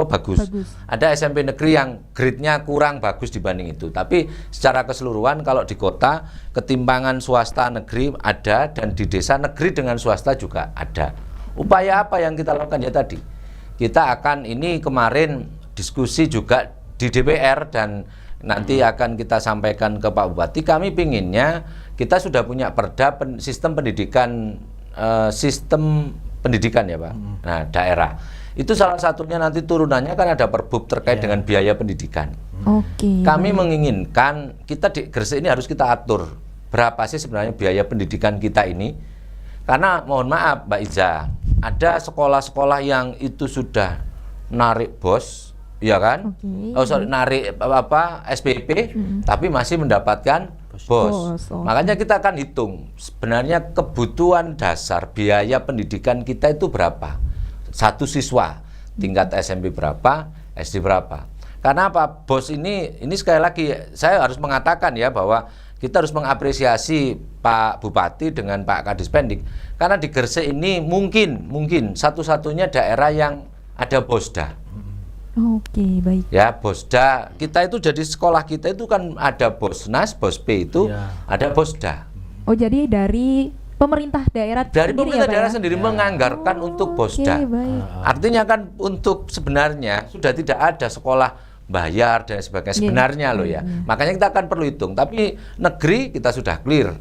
bagus. Ada SMP negeri yang grade-nya kurang bagus dibanding itu. Tapi secara keseluruhan kalau di kota, ketimpangan swasta negeri ada, dan di desa negeri dengan swasta juga ada. Upaya apa yang kita lakukan ya tadi? Kita akan, ini kemarin diskusi juga di DPR dan nanti akan kita sampaikan ke Pak Bupati. Kami pinginnya kita sudah punya perda sistem pendidikan ya Pak. Nah, daerah itu salah satunya nanti turunannya kan ada Perbup terkait dengan biaya pendidikan. Oke. Kami menginginkan kita di Gresik ini harus kita atur berapa sih sebenarnya biaya pendidikan kita ini, karena mohon maaf Mbak Iza, ada sekolah-sekolah yang itu sudah narik bos, ya kan? Narik SPP, tapi masih mendapatkan bos. Makanya kita akan hitung sebenarnya kebutuhan dasar biaya pendidikan kita itu berapa. Satu siswa tingkat SMP berapa, SD berapa. Karena apa? Bos ini sekali lagi saya harus mengatakan ya bahwa kita harus mengapresiasi Pak Bupati dengan Pak Kadispendik, karena di Gresik ini mungkin satu-satunya daerah yang ada Bosda. Oke, baik. Ya, Bosda. Kita itu jadi sekolah kita itu kan ada Bosnas, Bosp itu, ada Bosda. Oh, jadi dari pemerintah daerah Dari sendiri pemerintah ya, Pak daerah ya? sendiri menganggarkan untuk Bosda. Baik. Artinya kan untuk sebenarnya sudah tidak ada sekolah bayar dan sebagainya sebenarnya loh ya. Makanya kita akan perlu hitung. Tapi negeri kita sudah clear.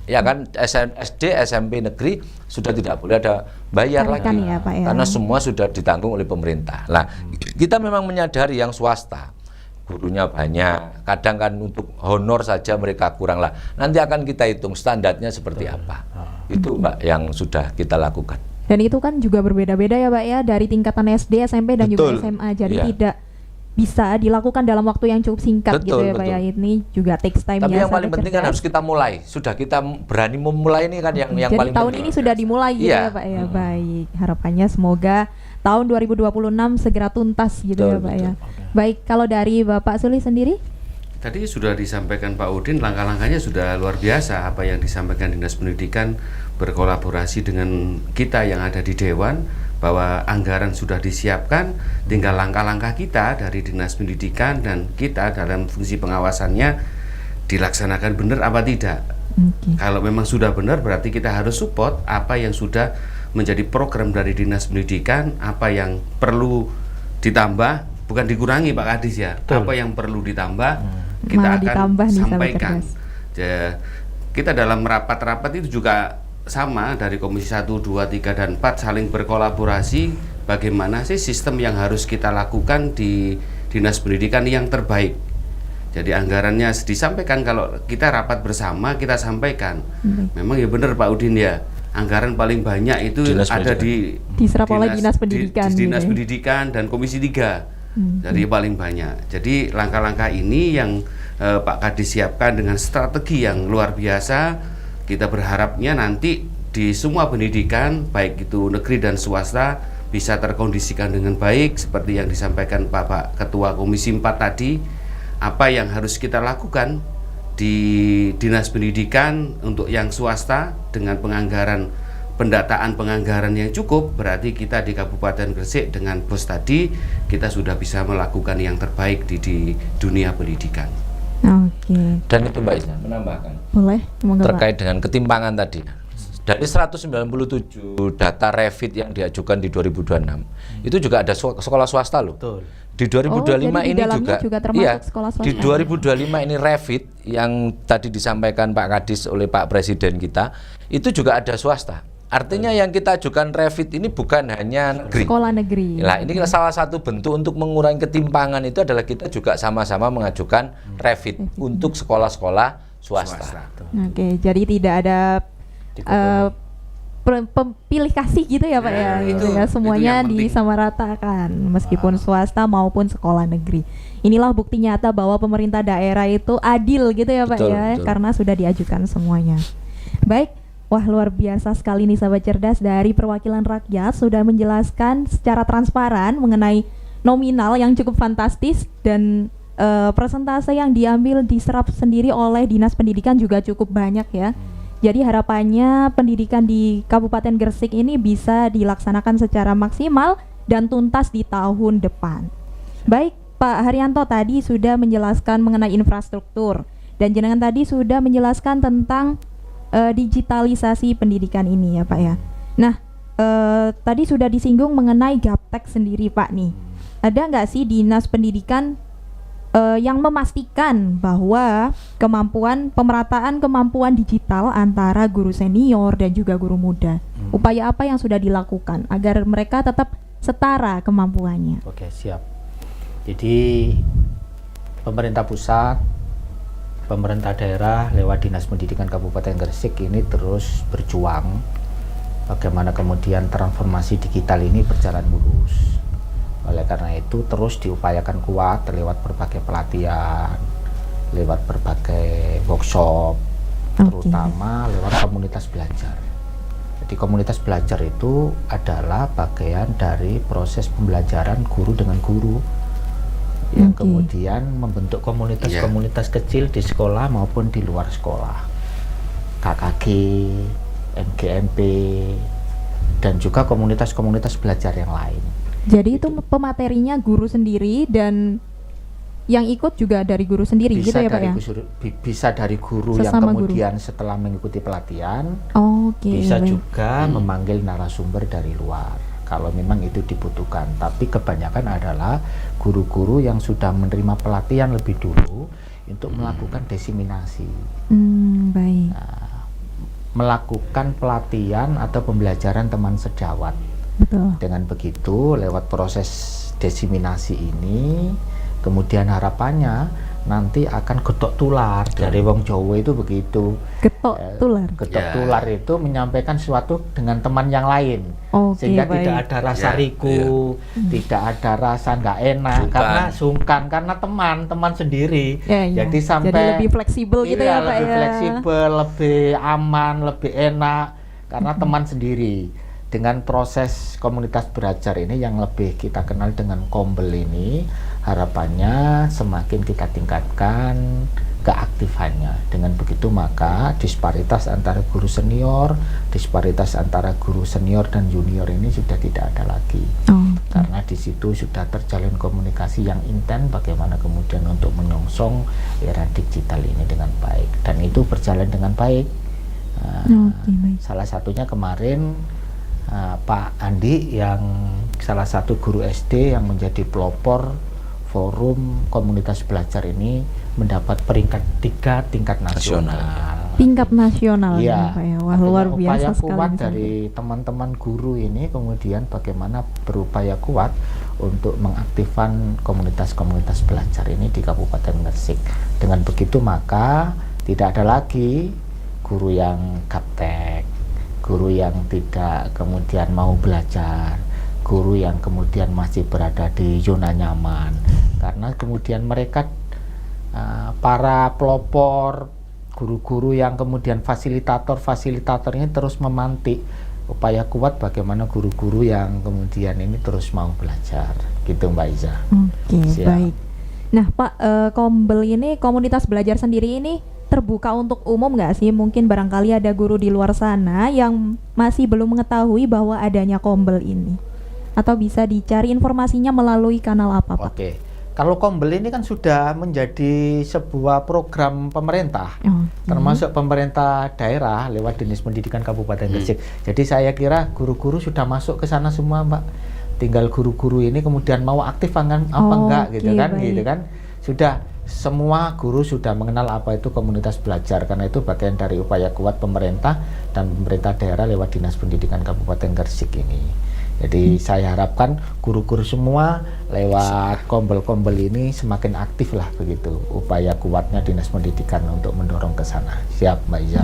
Ya kan, SD, SMP negeri sudah tidak boleh ada bayar lagi. Ya, Pak, ya. Karena semua sudah ditanggung oleh pemerintah. Nah, kita memang menyadari yang swasta gurunya banyak. Kadang kan untuk honor saja mereka kurang lah. Nanti akan kita hitung standarnya seperti apa. Itu Mbak yang sudah kita lakukan. Dan itu kan juga berbeda-beda ya Pak ya, dari tingkatan SD, SMP dan juga SMA. Jadi tidak bisa dilakukan dalam waktu yang cukup singkat gitu ya Pak ya. Ini juga takes time. Tapi ya, yang paling penting kan harus kita mulai. Sudah kita berani memulai ini kan yang jadi paling tahun penting. ini sudah dimulai gitu ya Pak ya. Baik, harapannya semoga tahun 2026 segera tuntas gitu ya Pak ya. Baik, kalau dari Bapak Suli sendiri? Tadi sudah disampaikan Pak Udin, langkah-langkahnya sudah luar biasa. Apa yang disampaikan Dinas Pendidikan berkolaborasi dengan kita yang ada di Dewan, bahwa anggaran sudah disiapkan, tinggal langkah-langkah kita dari Dinas Pendidikan dan kita dalam fungsi pengawasannya dilaksanakan benar apa tidak. Kalau memang sudah benar, berarti kita harus support apa yang sudah menjadi program dari Dinas Pendidikan, apa yang perlu ditambah, bukan dikurangi Pak Kadis ya. Apa yang perlu ditambah kita akan sampaikan. Kita dalam rapat-rapat itu juga sama, dari Komisi 1, 2, 3, dan 4 saling berkolaborasi bagaimana sih sistem yang harus kita lakukan di Dinas Pendidikan yang terbaik. Jadi anggarannya disampaikan, kalau kita rapat bersama kita sampaikan. Memang ya benar Pak Udin ya, anggaran paling banyak itu ada diserap oleh Dinas Pendidikan. Di Dinas Pendidikan dan Komisi 3. Jadi paling banyak. Jadi langkah-langkah ini yang Pak Kadis siapkan dengan strategi yang luar biasa. Kita berharapnya nanti di semua pendidikan, baik itu negeri dan swasta, bisa terkondisikan dengan baik seperti yang disampaikan Pak Ketua Komisi 4 tadi. Apa yang harus kita lakukan di Dinas Pendidikan untuk yang swasta dengan pendataan penganggaran yang cukup, berarti kita di Kabupaten Gresik dengan bos tadi kita sudah bisa melakukan yang terbaik di dunia pendidikan. Oke. Dan itu Mbak Isna menambahkan boleh, terkait dengan ketimpangan tadi. Dari 197 data Revit yang diajukan di 2026 itu juga ada sekolah swasta loh. Betul. Di 2025 jadi di ini dalamnya juga termasuk iya, sekolah swasta. di 2025 ini Revit yang tadi disampaikan Pak Kadis oleh Pak Presiden kita itu juga ada swasta. Artinya yang kita ajukan Revit ini bukan hanya negeri. Sekolah negeri. Nah, ini salah satu bentuk untuk mengurangi ketimpangan itu adalah kita juga sama-sama mengajukan Revit untuk sekolah-sekolah swasta. Oke, jadi tidak ada pilih kasih gitu ya Pak ya, gitu ya. Semuanya itu yang penting. disamaratakan meskipun swasta maupun sekolah negeri. Inilah bukti nyata bahwa pemerintah daerah itu adil gitu ya Pak Betul, ya, betul. karena sudah diajukan semuanya. Baik, wah luar biasa sekali nih sahabat cerdas, dari perwakilan rakyat sudah menjelaskan secara transparan mengenai nominal yang cukup fantastis dan persentase yang diambil diserap sendiri oleh Dinas Pendidikan juga cukup banyak ya. Jadi harapannya pendidikan di Kabupaten Gresik ini bisa dilaksanakan secara maksimal dan tuntas di tahun depan. Baik, Pak Haryanto tadi sudah menjelaskan mengenai infrastruktur dan jenengan tadi sudah menjelaskan tentang digitalisasi pendidikan ini ya Pak ya. Nah, tadi sudah disinggung mengenai gaptek sendiri Pak nih. Ada nggak sih Dinas Pendidikan yang memastikan bahwa pemerataan kemampuan digital antara guru senior dan juga guru muda. Upaya apa yang sudah dilakukan agar mereka tetap setara kemampuannya? Oke, siap. Jadi pemerintah pusat, pemerintah daerah lewat Dinas Pendidikan Kabupaten Gresik ini terus berjuang bagaimana kemudian transformasi digital ini berjalan mulus. Oleh karena itu terus diupayakan kuat lewat berbagai pelatihan, lewat berbagai workshop, terutama lewat komunitas belajar. Jadi komunitas belajar itu adalah bagian dari proses pembelajaran guru dengan guru yang kemudian membentuk komunitas-komunitas kecil di sekolah maupun di luar sekolah, KKG, MGMP, dan juga komunitas-komunitas belajar yang lain. Jadi itu pematerinya guru sendiri dan yang ikut juga dari guru sendiri Bisa gitu ya Pak dari ya? Bisa dari guru Sesama yang kemudian setelah mengikuti pelatihan, bisa baik. juga memanggil narasumber dari luar kalau memang itu dibutuhkan. Tapi kebanyakan adalah guru-guru yang sudah menerima pelatihan lebih dulu untuk melakukan diseminasi. Baik. Nah, melakukan pelatihan atau pembelajaran teman sejawat. Betul. Dengan begitu lewat proses diseminasi ini kemudian harapannya nanti akan getok tular. Dari wong Jawa itu begitu, Getok tular. getok tular itu menyampaikan sesuatu dengan teman yang lain, sehingga tidak ada rasa riku, tidak ada rasa nggak enak, karena sungkan, karena teman sendiri. Jadi sampai jadi lebih fleksibel gitu ya Pak lebih ya. fleksibel, lebih aman, lebih enak karena teman sendiri. Dengan proses komunitas belajar ini yang lebih kita kenal dengan Kombel ini, harapannya semakin kita tingkatkan keaktifannya. Dengan begitu maka disparitas antara guru senior, disparitas antara guru senior dan junior ini sudah tidak ada lagi. Karena di situ sudah terjalin komunikasi yang intens bagaimana kemudian untuk menyongsong era digital ini dengan baik, dan itu berjalan dengan baik. Baik. Salah satunya kemarin Pak Andi yang salah satu guru SD yang menjadi pelopor forum komunitas belajar ini mendapat peringkat 3 tingkat nasional. Tingkat nasional ya, Pak ya. Wah, luar biasa upaya sekali. kuat dari teman-teman guru ini kemudian bagaimana berupaya kuat untuk mengaktifkan komunitas-komunitas belajar ini di Kabupaten Gresik. Dengan begitu maka tidak ada lagi guru yang gaptek, guru yang tidak kemudian mau belajar, guru yang kemudian masih berada di zona nyaman, karena kemudian mereka para pelopor, guru-guru yang kemudian fasilitatornya terus memantik upaya kuat bagaimana guru-guru yang kemudian ini terus mau belajar, gitu Mbak Iza. Baik. Nah Pak, Kombel ini komunitas belajar sendiri ini terbuka untuk umum nggak sih? Mungkin barangkali ada guru di luar sana yang masih belum mengetahui bahwa adanya Kombel ini, atau bisa dicari informasinya melalui kanal apa Pak? Oke, Kalau Kombel ini kan sudah menjadi sebuah program pemerintah, termasuk pemerintah daerah lewat Dinas Pendidikan Kabupaten Gresik. Jadi saya kira guru-guru sudah masuk ke sana semua, Mbak. Tinggal guru-guru ini kemudian mau aktif apa enggak gitu kan, gitu kan. Sudah semua guru sudah mengenal apa itu komunitas belajar, karena itu bagian dari upaya kuat pemerintah dan pemerintah daerah lewat Dinas Pendidikan Kabupaten Gresik ini. Jadi saya harapkan guru-guru semua lewat Kombel-Kombel ini semakin aktif lah begitu upaya kuatnya Dinas Pendidikan untuk mendorong ke sana. Siap, Mbak Iza.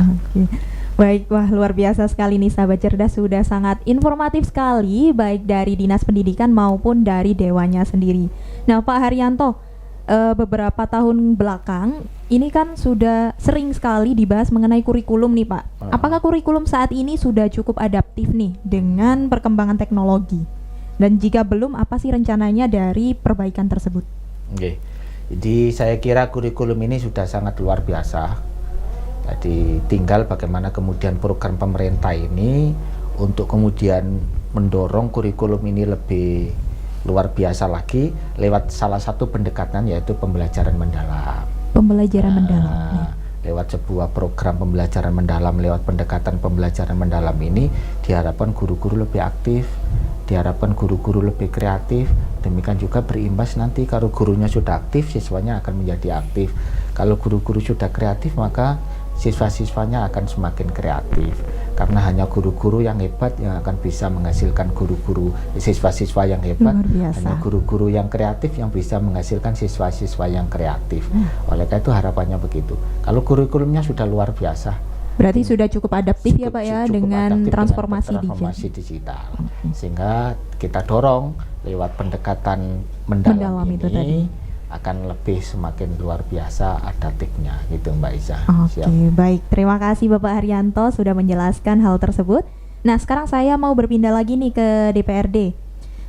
Baik, wah luar biasa sekali nih sahabat cerdas, sudah sangat informatif sekali baik dari Dinas Pendidikan maupun dari Dewanya sendiri. Nah Pak Haryanto, beberapa tahun belakang ini kan sudah sering sekali dibahas mengenai kurikulum nih Pak. Apakah kurikulum saat ini sudah cukup adaptif nih dengan perkembangan teknologi? Dan jika belum, apa sih rencananya dari perbaikan tersebut? Oke. Jadi saya kira kurikulum ini sudah sangat luar biasa. Jadi tinggal bagaimana kemudian program pemerintah ini untuk kemudian mendorong kurikulum ini lebih luar biasa lagi lewat salah satu pendekatan, yaitu pembelajaran mendalam. Pembelajaran mendalam. Lewat sebuah program pembelajaran mendalam, lewat pendekatan pembelajaran mendalam ini diharapkan guru-guru lebih aktif, diharapkan guru-guru lebih kreatif. Demikian juga berimbas nanti kalau gurunya sudah aktif, siswanya akan menjadi aktif. Kalau guru-guru sudah kreatif, maka siswa-siswanya akan semakin kreatif, karena hanya guru-guru yang hebat yang akan bisa menghasilkan siswa-siswa yang hebat. Hanya guru-guru yang kreatif yang bisa menghasilkan siswa-siswa yang kreatif. Oleh karena itu harapannya begitu. Kalau kurikulumnya sudah luar biasa, berarti sudah cukup adaptif ya Pak ya dengan transformasi digital. Sehingga kita dorong lewat pendekatan mendalam ini itu tadi akan lebih semakin luar biasa adaptifnya gitu Mbak Iza. Oke, baik. Terima kasih Bapak Haryanto sudah menjelaskan hal tersebut. Nah, sekarang saya mau berpindah lagi nih ke DPRD.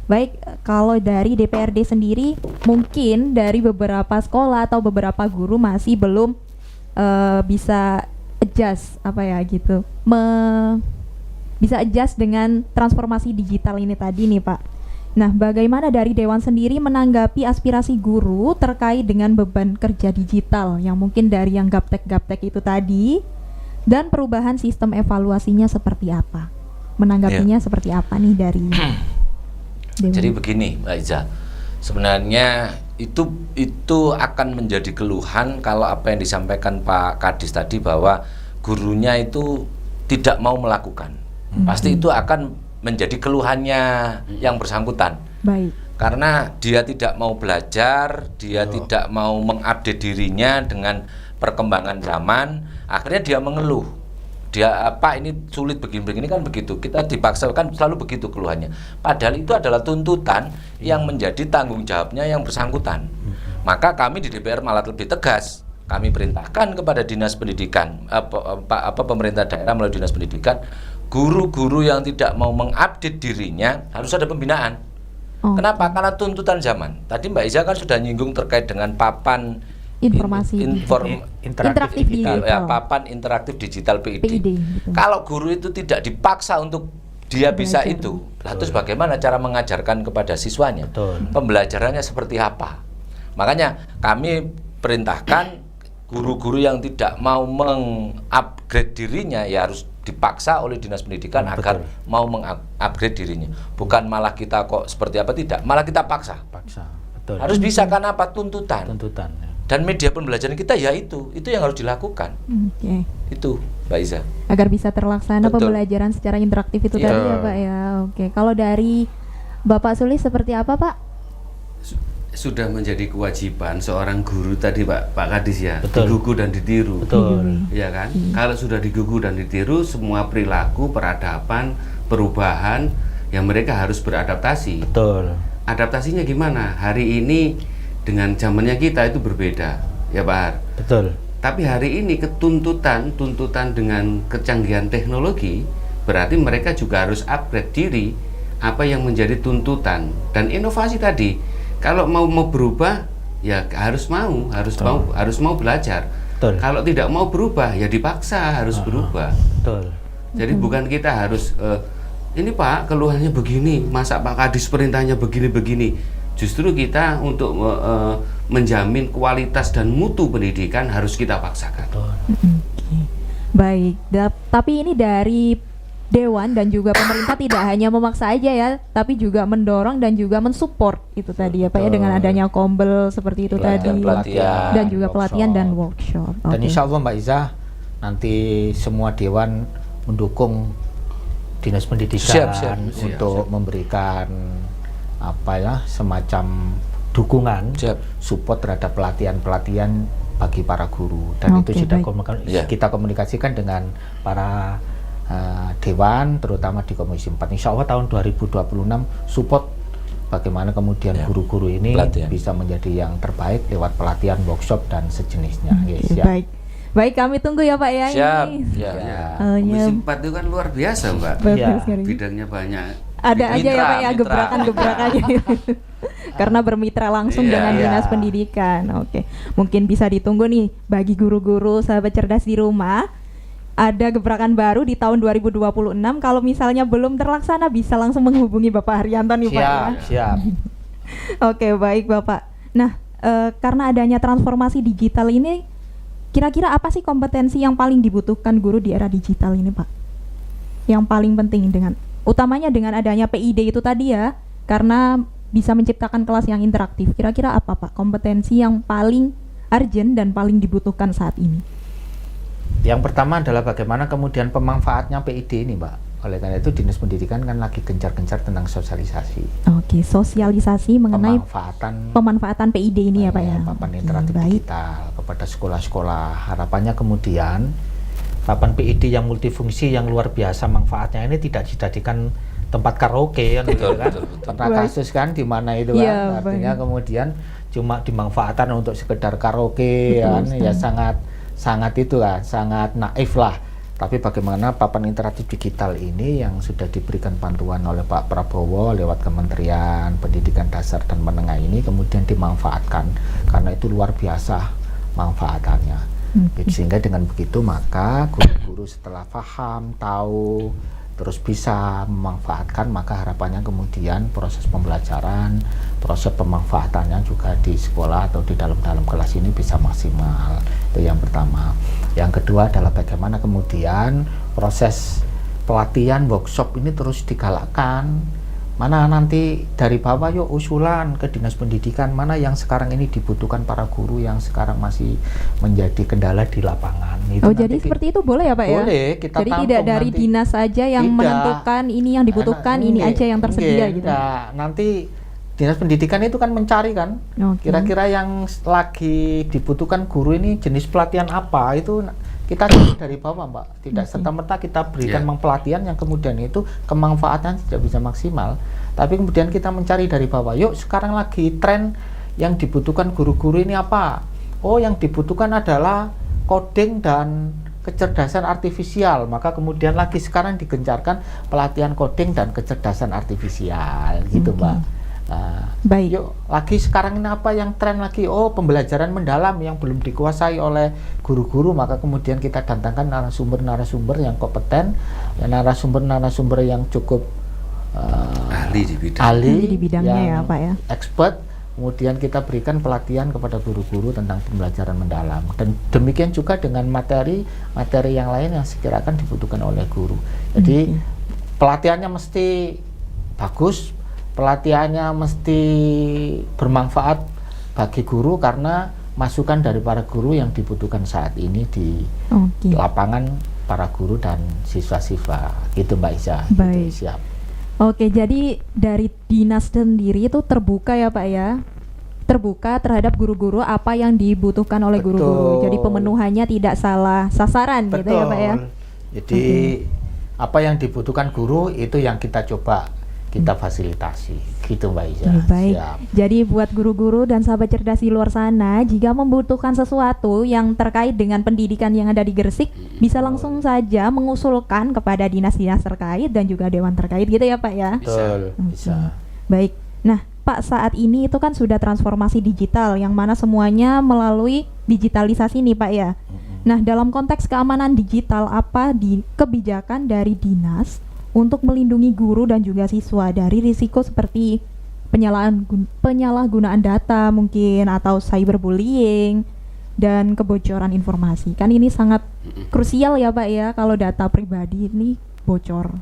Baik, kalau dari DPRD sendiri mungkin dari beberapa sekolah atau beberapa guru masih belum bisa adjust bisa adjust dengan transformasi digital ini tadi nih Pak. Nah, bagaimana dari Dewan sendiri menanggapi aspirasi guru terkait dengan beban kerja digital yang mungkin dari yang gaptek-gaptek itu tadi, dan perubahan sistem evaluasinya seperti apa? Menanggapinya seperti apa nih dari Dewan? Jadi begini Mbak Iza, sebenarnya itu akan menjadi keluhan kalau apa yang disampaikan Pak Kadis tadi bahwa gurunya itu tidak mau melakukan. Pasti itu akan menjadi keluhannya yang bersangkutan. Baik. Karena dia tidak mau belajar, dia tidak mau mengupdate dirinya dengan perkembangan zaman, akhirnya dia mengeluh. Ini sulit begini-begini kan begitu. Kita dipaksa kan selalu begitu keluhannya. Padahal itu adalah tuntutan yang menjadi tanggung jawabnya yang bersangkutan. Maka kami di DPR malah lebih tegas. Kami perintahkan kepada Dinas Pendidikan, pemerintah daerah melalui Dinas Pendidikan, guru-guru yang tidak mau mengupdate dirinya harus ada pembinaan. Kenapa? Karena tuntutan zaman. Tadi Mbak Iza kan sudah nyinggung terkait dengan papan informasi interaktif digital. Papan interaktif digital PID. Gitu. Kalau guru itu tidak dipaksa untuk dia bisa itu, terus bagaimana cara mengajarkan kepada siswanya? Pembelajarannya seperti apa? Makanya kami perintahkan guru-guru yang tidak mau meng-upgrade dirinya ya harus dipaksa oleh Dinas Pendidikan agar mau meng-upgrade dirinya. Bukan malah kita kok seperti apa, tidak, malah kita paksa. Betul. Harus bisa, karena apa? Tuntutan. Ya. Dan media pembelajaran kita ya itu yang harus dilakukan. Itu Mbak Iza. Agar bisa terlaksana pembelajaran secara interaktif itu tadi ya Pak ya. Oke. Kalau dari Bapak Sulis seperti apa Pak? Sudah menjadi kewajiban seorang guru tadi Pak Kadis ya, Betul. digugu dan ditiru. Betul. Ya kan? Kalau sudah digugu dan ditiru, semua perilaku, peradaban, perubahan yang mereka harus beradaptasi. Betul. Adaptasinya gimana? Hari ini dengan zamannya kita itu berbeda, ya Pak Har. Betul. Tapi hari ini tuntutan dengan kecanggihan teknologi, berarti mereka juga harus upgrade diri apa yang menjadi tuntutan dan inovasi tadi. Kalau mau berubah ya harus mau belajar. Betul. Kalau tidak mau berubah ya dipaksa harus berubah. Betul. Jadi bukan kita harus ini Pak keluhannya begini, masa Pak Kadis perintahnya begini-begini. Justru kita untuk menjamin kualitas dan mutu pendidikan harus kita paksakan. Oke. Baik, tapi ini dari Dewan dan juga pemerintah tidak hanya memaksa aja ya, tapi juga mendorong dan juga mensupport itu tadi ya Pak ya, dengan adanya kombel seperti itu tadi, pelatihan, dan juga pelatihan dan workshop. Dan Oke. insya Allah Mbak Iza, nanti semua Dewan mendukung Dinas Pendidikan Siap. untuk memberikan apa ya, semacam dukungan, support terhadap pelatihan-pelatihan bagi para guru. Dan Oke, itu sudah baik. kita komunikasikan dengan para Dewan, terutama di Komisi 4. Insya Allah tahun 2026 support bagaimana kemudian guru-guru ini Pelatihan. bisa menjadi yang terbaik lewat pelatihan, workshop, dan sejenisnya. Oke, Siap. baik. Baik, kami tunggu ya Pak ya. Siap. Ini. Ya. Komisi 4 itu kan luar biasa, Mbak. Betul Ya. sekali. Bidangnya banyak. Ada aja ya Pak ya, Mitra. gebrakan-gebrakannya. Karena bermitra langsung Iya. dengan Iya. Dinas Pendidikan. Oke. Mungkin bisa ditunggu nih bagi guru-guru sahabat cerdas di rumah. Ada gebrakan baru di tahun 2026. Kalau misalnya belum terlaksana bisa langsung menghubungi Bapak Haryanto nih Pak ya. Siap. Oke, baik Bapak. Nah, karena adanya transformasi digital ini, kira-kira apa sih kompetensi yang paling dibutuhkan guru di era digital ini, Pak? Yang paling penting utamanya dengan adanya PID itu tadi ya, karena bisa menciptakan kelas yang interaktif. Kira-kira apa, Pak, kompetensi yang paling urgent dan paling dibutuhkan saat ini? Yang pertama adalah bagaimana kemudian pemanfaatnya PID ini, Mbak. Oleh karena itu Dinas Pendidikan kan lagi gencar-gencar tentang sosialisasi, Oke, sosialisasi mengenai pemanfaatan PID ini ya Pak ya. papan Oke, interaktif baik. digital kepada sekolah-sekolah. Harapannya kemudian papan PID yang multifungsi yang luar biasa manfaatnya ini tidak dijadikan tempat karaoke kan, gitu kan. Pernah Baik. kasus kan di mana itu kan, Iya, artinya baik. kemudian cuma dimanfaatkan untuk sekedar karaoke kan, Betul, ya Ustaz. sangat itu lah, sangat naif lah. Tapi bagaimana papan interaktif digital ini yang sudah diberikan bantuan oleh Pak Prabowo lewat Kementerian Pendidikan Dasar dan Menengah ini kemudian dimanfaatkan, karena itu luar biasa manfaatannya. Sehingga dengan begitu maka guru-guru setelah paham, tahu, terus bisa memanfaatkan, maka harapannya kemudian proses pembelajaran, proses pemanfaatannya juga di sekolah atau di dalam kelas ini bisa maksimal. Itu yang pertama. Yang kedua adalah bagaimana kemudian proses pelatihan workshop ini terus digalakkan. Mana nanti dari bawah yuk usulan ke Dinas Pendidikan, mana yang sekarang ini dibutuhkan para guru yang sekarang masih menjadi kendala di lapangan. Itu Oh, nanti jadi seperti itu boleh ya Pak ya? boleh, kita Jadi tampung tidak dari nanti. dinas saja yang Tidak. menentukan ini yang dibutuhkan, ini Enggak, aja yang tersedia gitu. enggak. Nanti Dinas Pendidikan itu kan mencari kan, Oke. kira-kira yang lagi dibutuhkan guru ini jenis pelatihan apa, itu kita cari dari bawah, Mbak. Tidak serta-merta kita berikan Iya. pelatihan yang kemudian itu kemanfaatan tidak bisa maksimal, tapi kemudian kita mencari dari bawah. Yuk sekarang lagi tren yang dibutuhkan guru-guru ini apa? Oh, yang dibutuhkan adalah coding dan kecerdasan artifisial, maka kemudian lagi sekarang digencarkan pelatihan coding dan kecerdasan artifisial, gitu Mbak. Nah, Baik. yuk lagi sekarang ini apa yang tren lagi? Oh, pembelajaran mendalam yang belum dikuasai oleh guru-guru, maka kemudian kita datangkan narasumber-narasumber yang kompeten, ya, narasumber-narasumber yang cukup Ahli di bidang. ahli Ahli di bidangnya yang ya, Pak ya. expert. Kemudian kita berikan pelatihan kepada guru-guru tentang pembelajaran mendalam, dan demikian juga dengan materi yang lain yang sekirakan dibutuhkan oleh guru. Jadi pelatihannya mesti bagus, pelatihannya mesti bermanfaat bagi guru, karena masukan dari para guru yang dibutuhkan saat ini di Oke. lapangan para guru dan siswa-siswa, gitu Mbak Iza. Baik. Gitu, siap. Oke, jadi dari dinas sendiri itu terbuka ya Pak ya? Terbuka terhadap guru-guru apa yang dibutuhkan oleh guru-guru. Betul. Jadi pemenuhannya tidak salah sasaran gitu ya Pak ya? Jadi apa yang dibutuhkan guru itu yang kita coba kita fasilitasi, gitu Mbak Iza. Oke, baik. Siap. Jadi buat guru-guru dan sahabat cerdas di luar sana, jika membutuhkan sesuatu yang terkait dengan pendidikan yang ada di Gresik, bisa langsung saja mengusulkan kepada dinas-dinas terkait dan juga dewan terkait gitu ya Pak ya? Betul, bisa. Baik. Nah, Pak, saat ini itu kan sudah transformasi digital yang mana semuanya melalui digitalisasi nih Pak ya. Nah, dalam konteks keamanan digital, apa di kebijakan dari dinas untuk melindungi guru dan juga siswa dari risiko seperti penyalahgunaan data mungkin atau cyberbullying dan kebocoran informasi. Kan ini sangat krusial ya Pak ya kalau data pribadi ini bocor.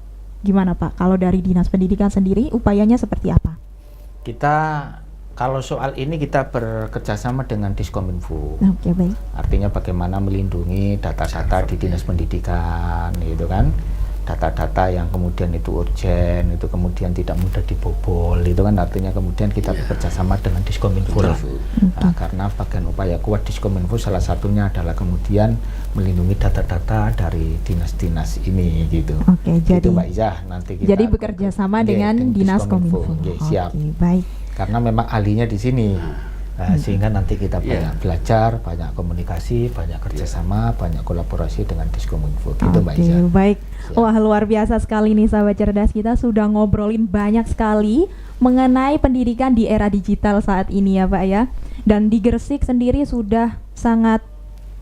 Gimana Pak? Kalau dari Dinas Pendidikan sendiri upayanya seperti apa? Kita kalau soal ini kita bekerjasama dengan Diskominfo. Oke, baik. Artinya bagaimana melindungi data-data di Dinas Pendidikan, gitu kan? Data-data yang kemudian itu urgent, itu kemudian tidak mudah dibobol, itu kan artinya kemudian kita bekerja sama dengan Diskominfo lah. Nah, karena bagian upaya kuat Diskominfo salah satunya adalah kemudian melindungi data-data dari dinas-dinas ini gitu. Oke, gitu, jadi Mbak Izah, nanti kita jadi bekerja sama dengan Dinas Kominfo. Siap. Oke, baik. Karena memang ahlinya di sini. Sehingga nanti kita banyak belajar, banyak komunikasi, banyak kerjasama, banyak kolaborasi dengan Diskominfo gitu Mbak Iza. Baik. Siap. Wah, luar biasa sekali nih sahabat cerdas, kita sudah ngobrolin banyak sekali mengenai pendidikan di era digital saat ini ya Pak ya. Dan di Gresik sendiri sudah sangat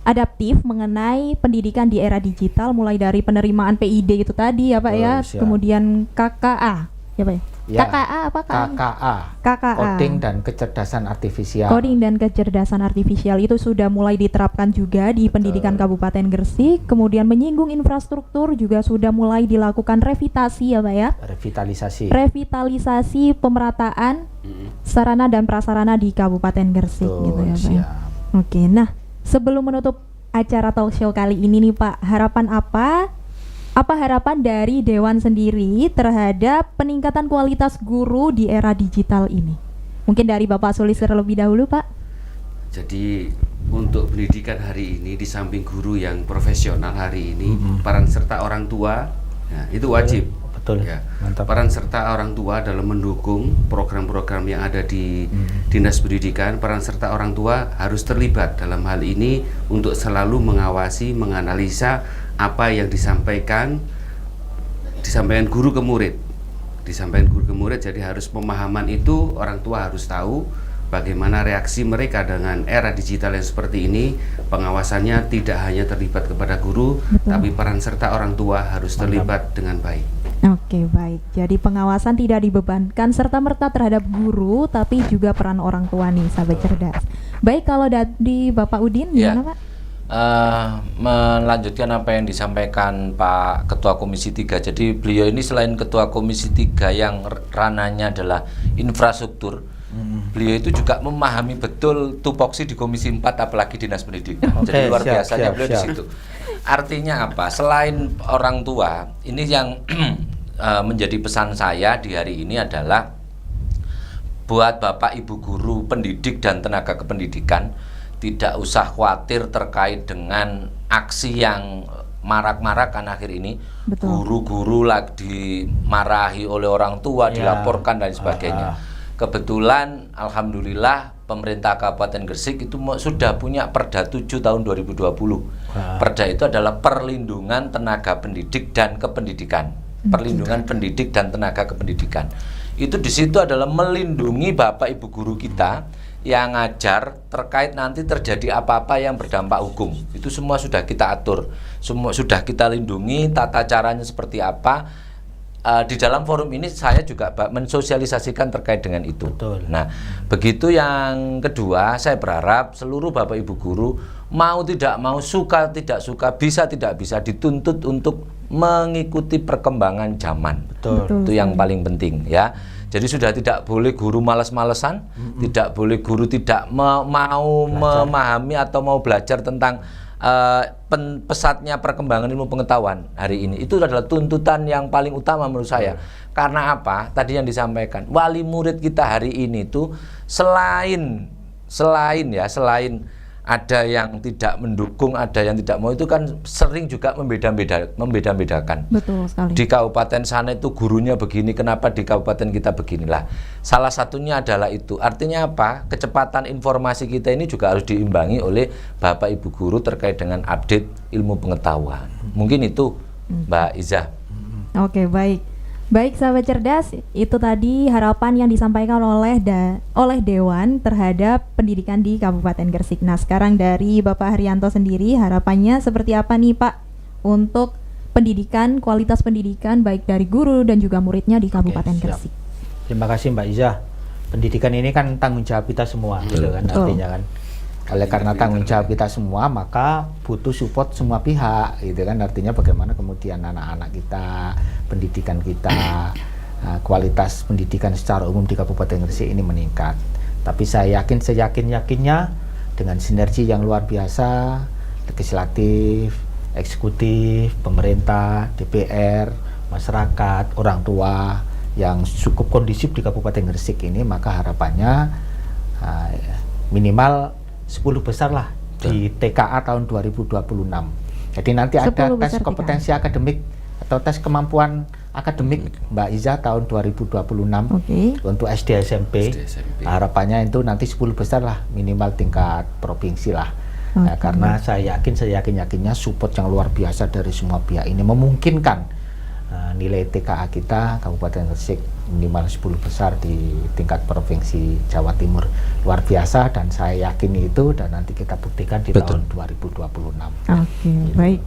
adaptif mengenai pendidikan di era digital, mulai dari penerimaan PID itu tadi ya Pak ya, siap. kemudian KKA ya Pak ya. Ya, KKA apa Kak? KKA. Coding dan kecerdasan artifisial. Coding dan kecerdasan artifisial itu sudah mulai diterapkan juga di pendidikan Kabupaten Gresik. Kemudian menyinggung infrastruktur juga sudah mulai dilakukan revitalisasi ya Pak ya. Revitalisasi pemerataan sarana dan prasarana di Kabupaten Gresik gitu ya Pak. Ya. Oke, nah sebelum menutup acara talk show kali ini nih Pak, harapan apa harapan dari Dewan sendiri terhadap peningkatan kualitas guru di era digital ini? Mungkin dari Bapak Sulis terlebih dahulu Pak. Jadi untuk pendidikan hari ini di samping guru yang profesional hari ini, peran serta orang tua ya, itu wajib. Betul. Ya. Mantap. Peran serta orang tua dalam mendukung program-program yang ada di Dinas Pendidikan, peran serta orang tua harus terlibat dalam hal ini untuk selalu mengawasi, menganalisa apa yang disampaikan guru ke murid. Jadi harus pemahaman itu orang tua harus tahu bagaimana reaksi mereka dengan era digital yang seperti ini. Pengawasannya tidak hanya terlibat kepada guru, tapi peran serta orang tua harus terlibat dengan baik. Oke, baik. Jadi pengawasan tidak dibebankan serta-merta terhadap guru, tapi juga peran orang tua nih, sahabat cerdas. Baik, kalau dari Bapak Udin, gimana Pak? Melanjutkan apa yang disampaikan Pak Ketua Komisi 3. Jadi beliau ini selain Ketua Komisi 3 yang ranahnya adalah infrastruktur, beliau itu juga memahami betul tupoksi di Komisi 4 apalagi Dinas Pendidikan. Jadi luar biasanya beliau di situ. Artinya apa? Selain orang tua, ini yang menjadi pesan saya di hari ini adalah buat Bapak Ibu guru pendidik dan tenaga kependidikan, tidak usah khawatir terkait dengan aksi yang marak-marakan akhir ini. Guru-guru lagi dimarahi oleh orang tua, dilaporkan dan sebagainya. Kebetulan alhamdulillah pemerintah Kabupaten Gresik itu sudah punya Perda 7 tahun 2020. Perda itu adalah perlindungan tenaga pendidik dan kependidikan. Perlindungan pendidik dan tenaga kependidikan. Itu di situ adalah melindungi Bapak Ibu guru kita yang ngajar terkait nanti terjadi apa-apa yang berdampak hukum. Itu semua sudah kita atur, semua sudah kita lindungi, tata caranya seperti apa. Di dalam forum ini saya juga mensosialisasikan terkait dengan itu. Betul. Nah, begitu yang kedua, saya berharap seluruh Bapak Ibu guru mau tidak mau, suka tidak suka, bisa tidak bisa, dituntut untuk mengikuti perkembangan zaman. Betul. Itu yang paling penting ya. Jadi sudah tidak boleh guru malas-malesan, tidak boleh guru tidak mau memahami atau mau belajar tentang pesatnya perkembangan ilmu pengetahuan hari ini. Itu adalah tuntutan yang paling utama menurut saya. Karena apa? Tadi yang disampaikan, wali murid kita hari ini tuh selain ada yang tidak mendukung, ada yang tidak mau, itu kan sering juga membeda-bedakan. Betul sekali. Di kabupaten sana itu gurunya begini, kenapa di kabupaten kita beginilah. Salah satunya adalah itu. Artinya apa? Kecepatan informasi kita ini juga harus diimbangi oleh Bapak Ibu guru terkait dengan update ilmu pengetahuan. Mungkin itu Mbak Iza. Oke, baik. Baik sahabat cerdas, itu tadi harapan yang disampaikan oleh Dewan terhadap pendidikan di Kabupaten Gresik. Nah, sekarang dari Bapak Haryanto sendiri, harapannya seperti apa nih Pak untuk pendidikan, kualitas pendidikan baik dari guru dan juga muridnya di Kabupaten Gresik? Terima kasih Mbak Iza. pendidikan ini kan tanggung jawab kita semua, gitu kan artinya kan. Oleh karena tanggung jawab kita semua, maka butuh support semua pihak, gitu kan. Artinya bagaimana kemudian anak-anak kita, pendidikan kita, kualitas pendidikan secara umum di Kabupaten Gresik ini meningkat. Tapi saya yakin, seyakin-yakinnya dengan sinergi yang luar biasa, legislatif, eksekutif, pemerintah, DPR, masyarakat, orang tua yang cukup kondusif di Kabupaten Gresik ini, maka harapannya minimal 10 besar lah di TKA tahun 2026. Jadi nanti ada 10 tes besar kompetensi akademik atau tes kemampuan akademik Mbak Iza tahun 2026 untuk SD SMP. Harapannya itu nanti 10 besar lah minimal tingkat provinsi lah. Nah, karena saya yakin, seyakin-yakinnya support yang luar biasa dari semua pihak ini memungkinkan nilai TKA kita Kabupaten Gresik minimal 10 besar di tingkat provinsi Jawa Timur. Luar biasa, dan saya yakin itu, dan nanti kita buktikan di tahun 2026. Baik.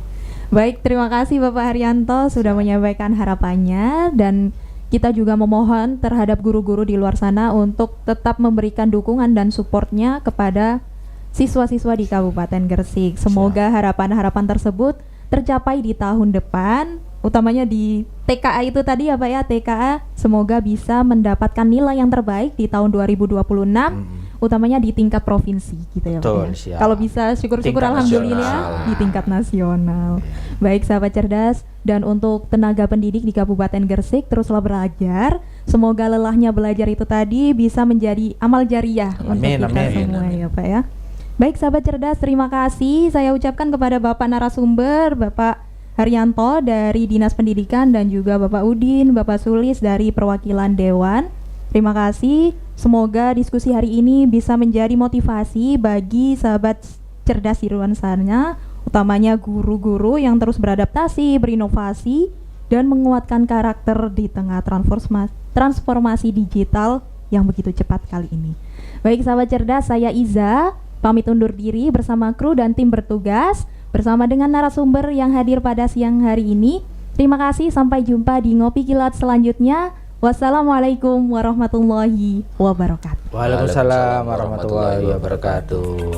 Baik, terima kasih Bapak Haryanto sudah menyampaikan harapannya, dan kita juga memohon terhadap guru-guru di luar sana untuk tetap memberikan dukungan dan supportnya kepada siswa-siswa di Kabupaten Gresik. Semoga harapan-harapan tersebut tercapai di tahun depan, utamanya di TKA itu tadi ya Pak ya, TKA semoga bisa mendapatkan nilai yang terbaik di tahun 2026, utamanya di tingkat provinsi gitu ya Pak ya. Kalau bisa syukur-syukur alhamdulillah di tingkat nasional. Baik sahabat cerdas, dan untuk tenaga pendidik di Kabupaten Gresik teruslah belajar. Semoga lelahnya belajar itu tadi bisa menjadi amal jariah untuk kita semua ya Pak ya. Baik sahabat cerdas, terima kasih saya ucapkan kepada Bapak narasumber, Bapak Haryanto dari Dinas Pendidikan, dan juga Bapak Udin, Bapak Sulis dari perwakilan Dewan. Terima kasih. Semoga diskusi hari ini bisa menjadi motivasi bagi sahabat cerdas di luar sana, utamanya guru-guru yang terus beradaptasi, berinovasi, dan menguatkan karakter di tengah transformasi digital yang begitu cepat kali ini. Baik sahabat cerdas, saya Iza pamit undur diri bersama kru dan tim bertugas, bersama dengan narasumber yang hadir pada siang hari ini. Terima kasih, sampai jumpa di Ngopi Kilat selanjutnya. Wassalamualaikum warahmatullahi wabarakatuh. Waalaikumsalam warahmatullahi wabarakatuh.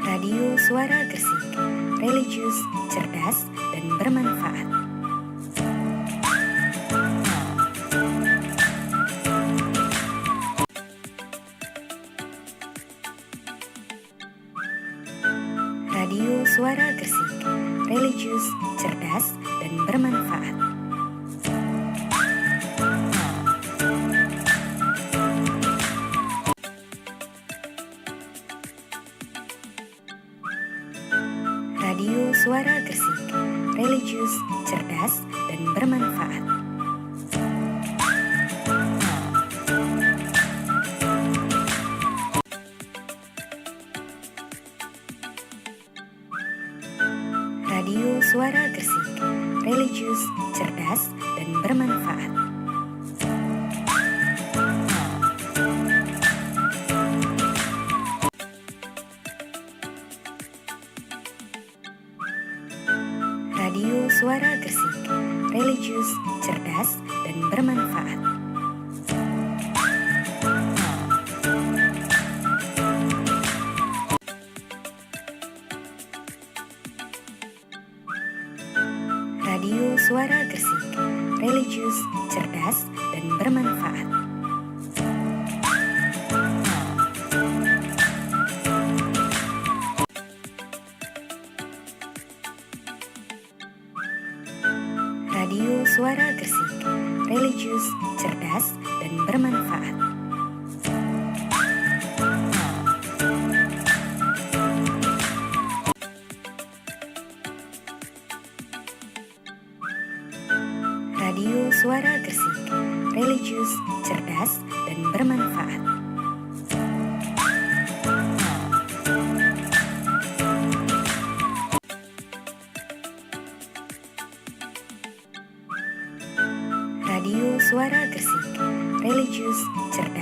Radio Suara Gresik, religius, cerdas, dan bermanfaat. Radio Suara Gresik, religius, cerdas, dan bermanfaat. Radio Suara Gresik, religius, cerdas, dan bermanfaat. Radio Suara Gresik, religius, cerdas, dan bermanfaat. Radio Suara Gresik, religius, cerdas, dan bermanfaat. Radio Suara Gresik, religius, cerdas, dan bermanfaat. Radio Suara Gresik, religius, cerdas, dan bermanfaat. Radio Suara Gresik, religius, cerdas, dan bermanfaat. Radio Suara Gresik, religius, cerdas.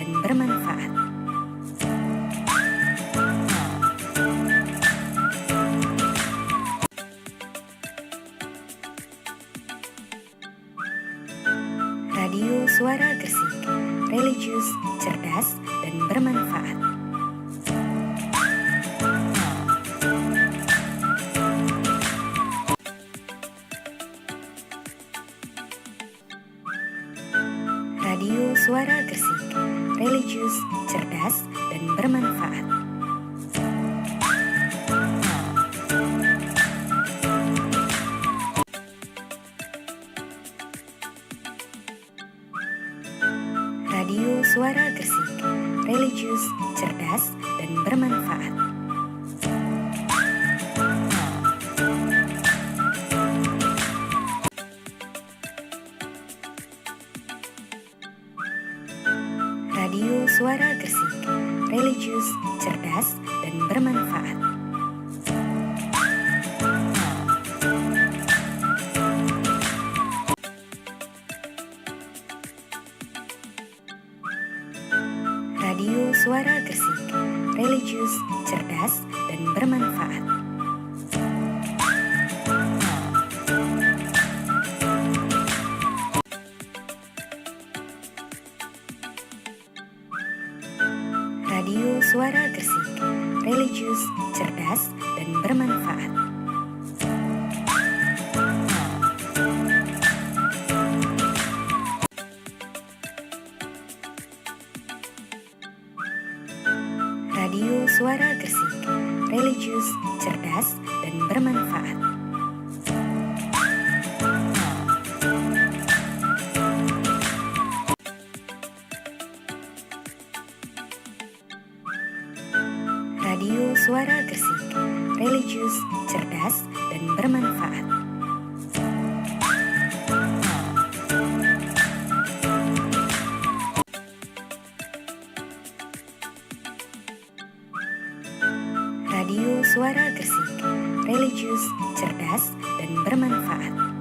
dan bermanfaat. Radio Suara Gresik, religius, cerdas, dan bermanfaat. Radio Suara Gresik, religius, cerdas, dan bermanfaat. Radio Suara Gresik, religius, cerdas, dan bermanfaat. Radio Suara Gresik, religius, cerdas, dan bermanfaat. Radio Suara Gresik, religius, cerdas, dan bermanfaat. Radio Suara Gresik, religius, cerdas, dan bermanfaat. Radio Suara Gresik, religius, cerdas, dan bermanfaat. Radio Suara Gresik, religius, cerdas, dan bermanfaat. Radio Suara Gresik, religius, cerdas, dan bermanfaat.